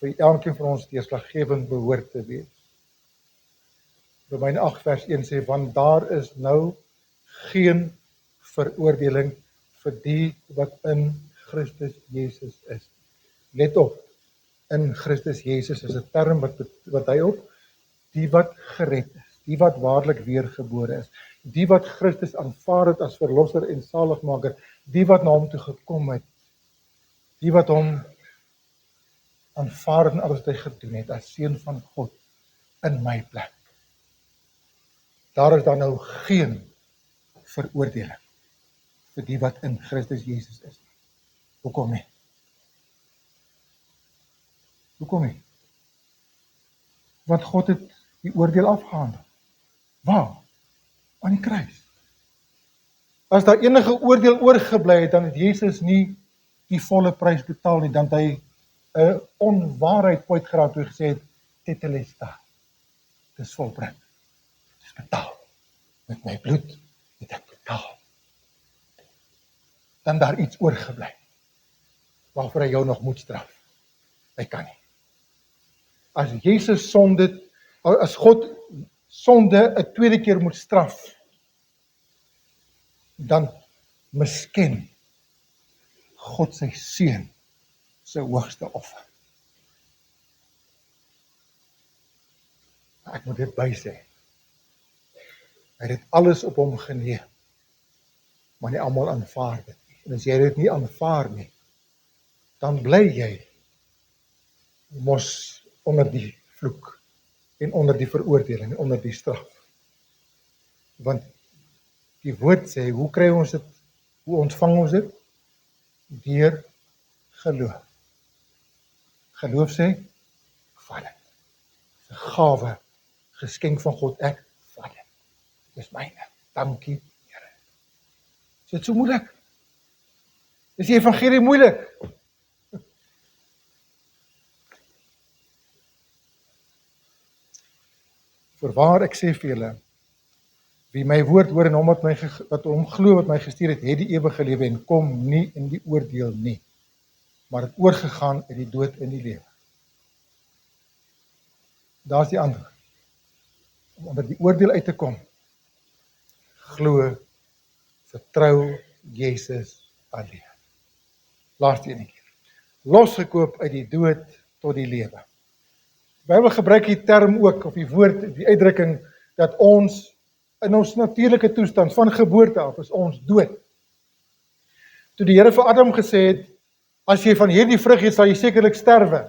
vir elkeen van ons deurslaggewend behoort te wees. Romeine 8 vers 1 sê, want daar is nou geen veroordeling vir die wat in Christus Jesus is. Let op, in Christus Jesus is 'n term wat hy op, die wat gered is, die wat waarlik weergebore is, die wat Christus aanvaar het as verlosser en saligmaker, die wat na hom toe gekom het, die wat hom aanvaar en alles wat hy gedoen het, as seun van God, in my plek. Daar is dan nou geen veroordeling vir die wat in Christus Jesus is. Hoekom nie? Hoekom nie? Want God het die oordeel afgehandel. Waar? Aan die kruis. As daar enige oordeel oorgebly het, dan het Jesus nie die volle prys betaal nie, dan het hy 'n onwaarheid ooit geraak toe gesê het, tetelestai. Dis volbring. Dis betaal. Met my bloed het ek betaal. Dan daar iets oorgebly, waarvoor hy jou nog moet straf. Hy kan nie. As Jesus sonde, as God sonde 'n tweede keer moet straf, dan misken God sy seun sy hoogste offer. Ek moet dit bysê. Hy het dit alles op hom geneem, maar nie almal aanvaar dit nie. En as jy dit nie aanvaar nie, dan bly jy mos onder die vloek en onder die veroordeling en onder die straf. Want die woord sê, hoe kry ons dit? Hoe ontvang ons dit? Deur geloof. Geloof sê, vat dit. Dis 'n gawe, geskenk van God. Ek vat dit. Dis myne. Dankie, Here. Is dit so moeilik? Is die evangelie moeilik? Voorwaar ek sê vir julle, wie my woord hoor en wat hom glo wat my gestuur het die ewige lewe en kom nie in die oordeel nie, maar het oorgegaan uit die dood in die lewe. Daar's die antwoord. Om onder die oordeel uit te kom, glo, vertrou Jesus alleen. Laaste ene keer. Losgekoop uit die dood tot die lewe. Die Bybel gebruik die term ook, of die woord, die uitdrukking, dat ons in ons natuurlike toestand van geboorte af is ons dood. Toe die Here vir Adam gesê het, as jy van hierdie vrug eet, sal jy sekerlik sterwe.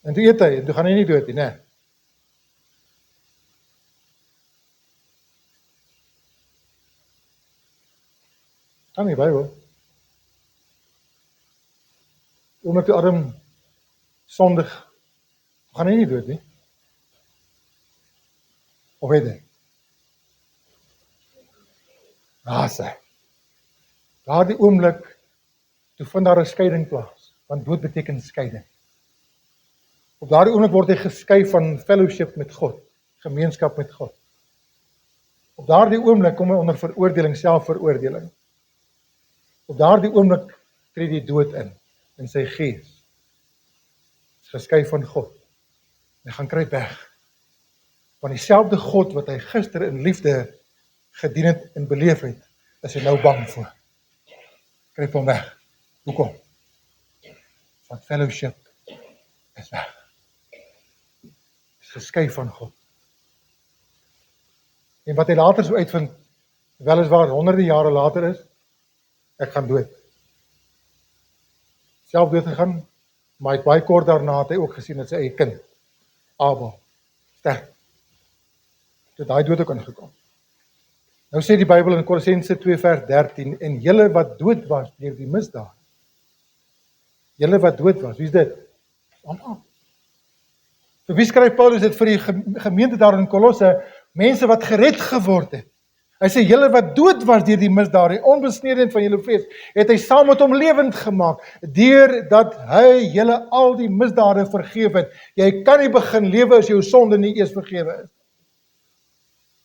En toe eet hy, en toe gaan hy nie dood nie, né? Kan nie Bybel. Omdat toe Adam sondig, gaan hy nie dood nie. Of weet hy? Sê. Daardie oomblik, toe vind daar 'n skeiding plaas, want dood beteken skeiding. Op daardie oomblik word hy geskei van fellowship met God, gemeenskap met God. Op daardie oomblik kom hy onder veroordeling, selfveroordeling. Op daardie oomblik tree die dood in sy gees. Is geskei van God. Hy gaan kruip weg. Want dieselfde God wat hy gister in liefde gedien het en beleef het, is hy nou bang voor. Kruip hom weg. Hoekom? Want fellowship is weg. Is geskei van God. En wat hy later so uitvind, weliswaar honderde jare later is, ek gaan dood. Self dood gegaan, maar hy het baie kort daarna het hy ook gesien dat sy eie kind, Abel, sterf. Toe daai dood ook ingekom. Nou sê die Bybel in Kolossense 2 vers 13, en julle wat dood was deur die misdaad. Julle wat dood was, wie is dit? Almal. Vir wie skryf Paulus dit vir die gemeente daar in Kolosse? Mense wat gered geword het. Hy sê, julle wat dood was deur die misdaad, die onbesnedenheid van julle vlees, het hy saam met hom lewend gemaak, deur dat hy julle al die misdade vergewe het. Jy kan nie begin lewe as jou sonde nie eers vergewe is.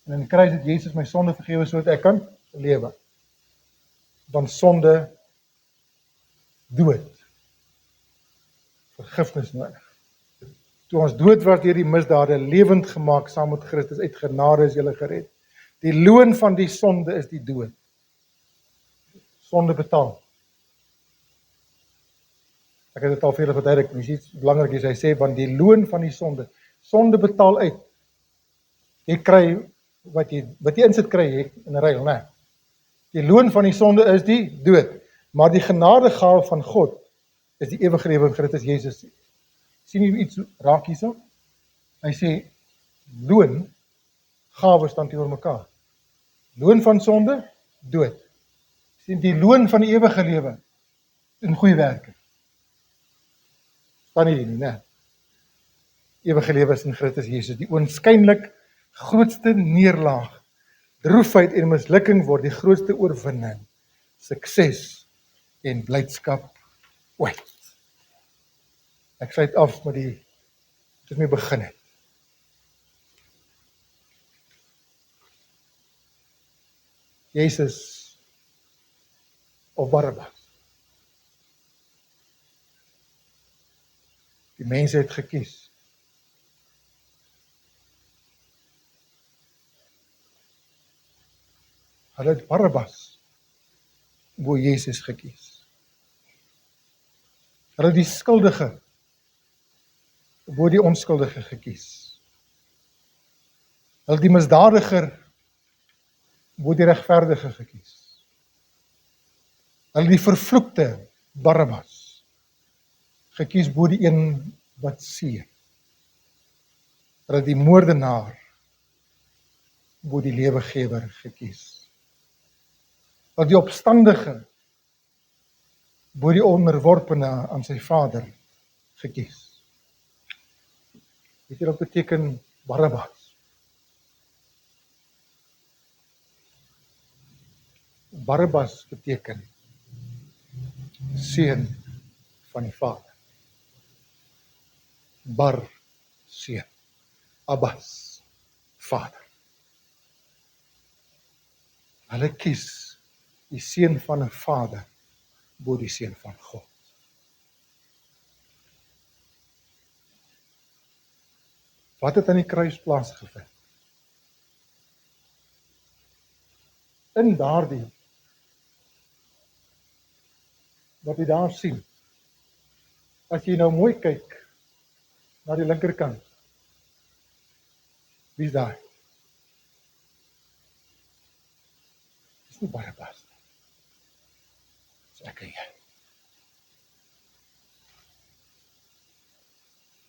En in die kruis het Jesus my sonde vergewe sodat ek kan lewe. Want sonde, dood, vergifnis nodig. Toe ons dood was deur die misdade, lewend gemaak saam met Christus, uit genade is julle gered. Die loon van die sonde is die dood. Sonde betaal. Ek het dit al vele verduidelik, maar iets belangrik is, hy sê, want die loon van die sonde betaal uit. Jy kry, wat jy insit kry, jy in 'n ruil, né? Die loon van die sonde is die dood, maar die genadegawe van God is die ewige lewe in Christus Jesus. Sien jy iets raak hierso? Hy sê, loon, gawe staan teenoor mekaar. Loon van sonde, dood. Sien die loon van die ewige lewe in goeie werke. Staan nie, né? Ewige lewe is in Christus Jesus, die oënskynlik grootste neerlaag, droefheid en mislukking word die grootste oorwinning, sukses en blydskap ooit. Ek sluit af met dit mee begin het. Jesus of Barabbas. Die mense het gekies. Hulle het Barabbas bo Jesus gekies. Hulle het die skuldige bo die onskuldige gekies. Hulle het die misdadiger bo die regverdige gekies. Hulle het die vervloekte Barabbas gekies bo die een wat seën. Dat die moordenaar bo die lewegewer gekies. Dat die opstandige bo die onderworpene aan sy Vader gekies. Weet jy wat beteken Barabbas? Barabbas beteken seun van die Vader. Bar, seun. Abbas, Vader. Hulle kies die seun van 'n Vader bo die seun van God. Wat het aan die kruis plaasgevind? In daardie wat jy daar sien, as jy nou mooi kyk na die linkerkant, wie is daar? Dis nie Barabbas nie. Dis ek en jy.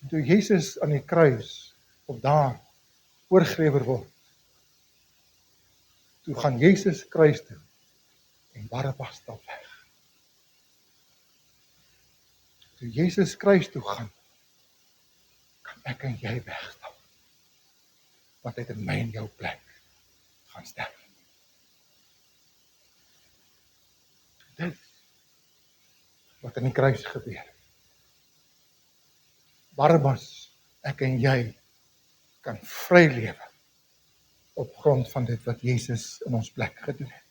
En toe Jesus aan die kruis op daar oorgelewer word, toe gaan Jesus kruis toe en Barabbas stap weg. Toe Jesus kruis toe gaan, kan ek en jy wegstap. Want hy het in my en jou plek gaan sterf. Dit wat in die kruis gebeur. Barabbas, ek en jy kan vry lewe op grond van dit wat Jesus in ons plek gedoen het.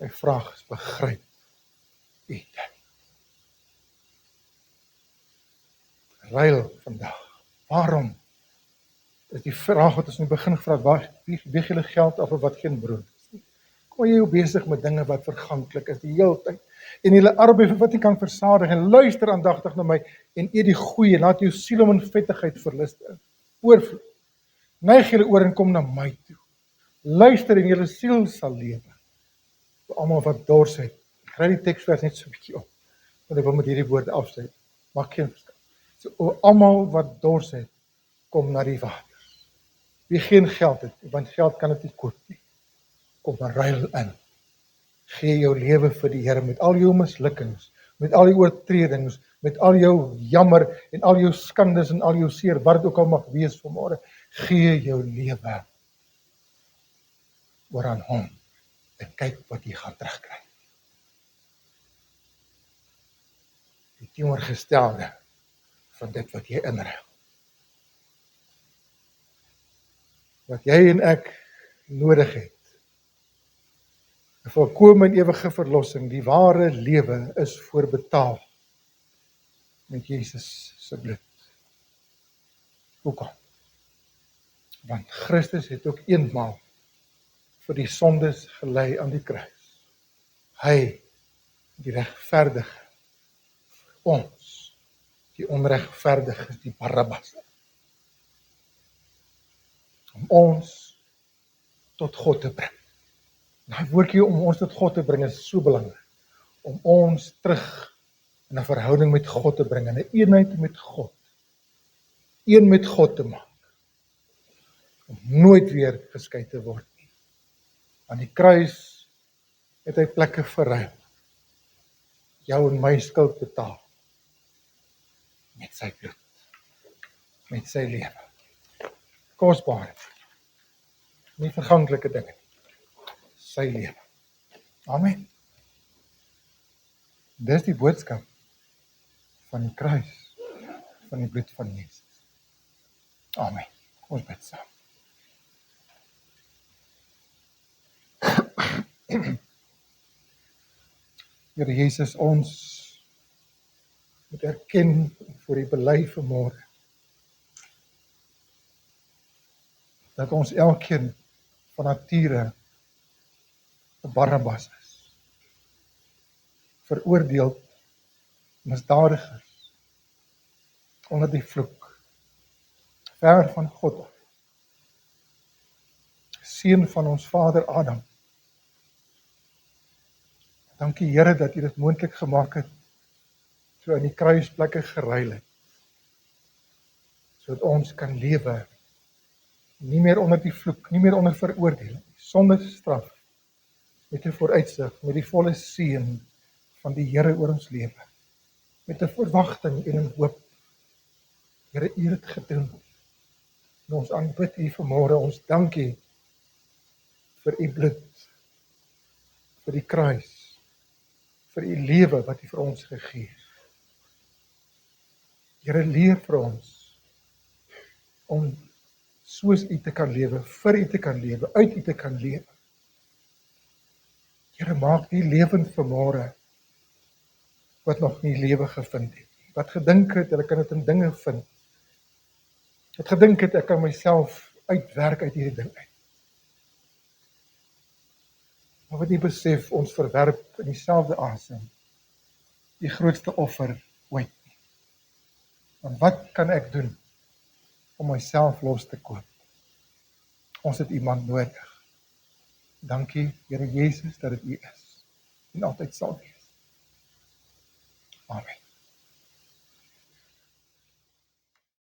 My vraag is, begryp u dit? Ruil vandag. Waarom? Is die vraag wat ons in die begin gevra het, weeg julle geld af of wat geen brood is nie. Kom jy besig met dinge wat verganklik is die hele tyd, en julle arbei vir wat jy kan versadig, en luister aandagtig na my, en eet die goeie, laat jou siel om in vettigheid verlustig, oorvloed. Neig julle oor en kom na my toe. Luister en julle siel sal lewe. Vir almal wat dors het, ek kry die teksvers net so 'n bietjie op, want ek wil met hierdie woorde afsluit, maak geen verskil. So almal wat dors het, kom na die waters. Wie geen geld het, want geld kan dit nie koop nie. Kom maar ruil in. Gee jou lewe vir die Here met al jou mislukkings, met al jou oortredings, met al jou jammer en al jou skandes en al jou seer, wat dit ook al mag wees vanmôre. Gee jou lewe oor aan hom en kyk wat jy gaan terugkry. Die teenoorgestelde van dit wat jy inruil. Wat jy en ek nodig het. 'n volkome en ewige verlossing, die ware lewe is voorbetaal met Jesus se bloed. Hoekom? Want Christus het ook eenmaal vir die sondes gelei aan die kruis. Hy, die regverdige, vir ons, die onregverdige, die Barabbas. Om ons tot God te bring. Daai woordjie om ons tot God te bring is so belangrik. Om ons terug in 'n verhouding met God te bring, in 'n eenheid met God. Een met God te maak. Om nooit weer geskei te word nie. Aan die kruis het hy plekke verruil. Jou en my skuld betaal. Met sy bloed. Met sy lewe. Kosbaar. Nie verganklike dinge nie. Sy lewe. Amen. Dis die boodskap van die kruis, van die bloed van Jesus. Amen. Ons bid saam. Here Jesus, ons moet erken voor die bely vanmôre dat ons elkeen van nature 'n Barabbas is. Veroordeel, misdadigers, onder die vloek, ver van God af. Seun van ons vader Adam. Dankie Here dat U dit moontlik gemaak het, so in die kruisplekke geruil het. sodat ons kan lewe, nie meer onder die vloek, nie meer onder veroordeling, sonder straf, met 'n vooruitsig, met die volle seën van die Here oor ons lewe, met 'n verwagting en 'n hoop. Here, U het gedoen. En ons aanbid U vanmôre, ons dank U vir U bloed, vir die kruis, vir U lewe wat U vir ons gegee het. Here, leer vir ons om soos U te kan lewe, vir U te kan lewe, uit U te kan lewe. Here, maak die lewend vanmôre wat nog nie lewe gevind het. Wat gedink het, hulle kan dit in dinge vind. Wat gedink het, ek kan myself uitwerk uit hierdie ding uit. Maar wat jy besef, ons verwerp in dieselfde asem die grootste offer ooit nie. Want wat kan ek doen om myself los te koop? Ons het iemand nodig. Dankie, Here Jesus, dat dit U is en altyd sal wees. Amen.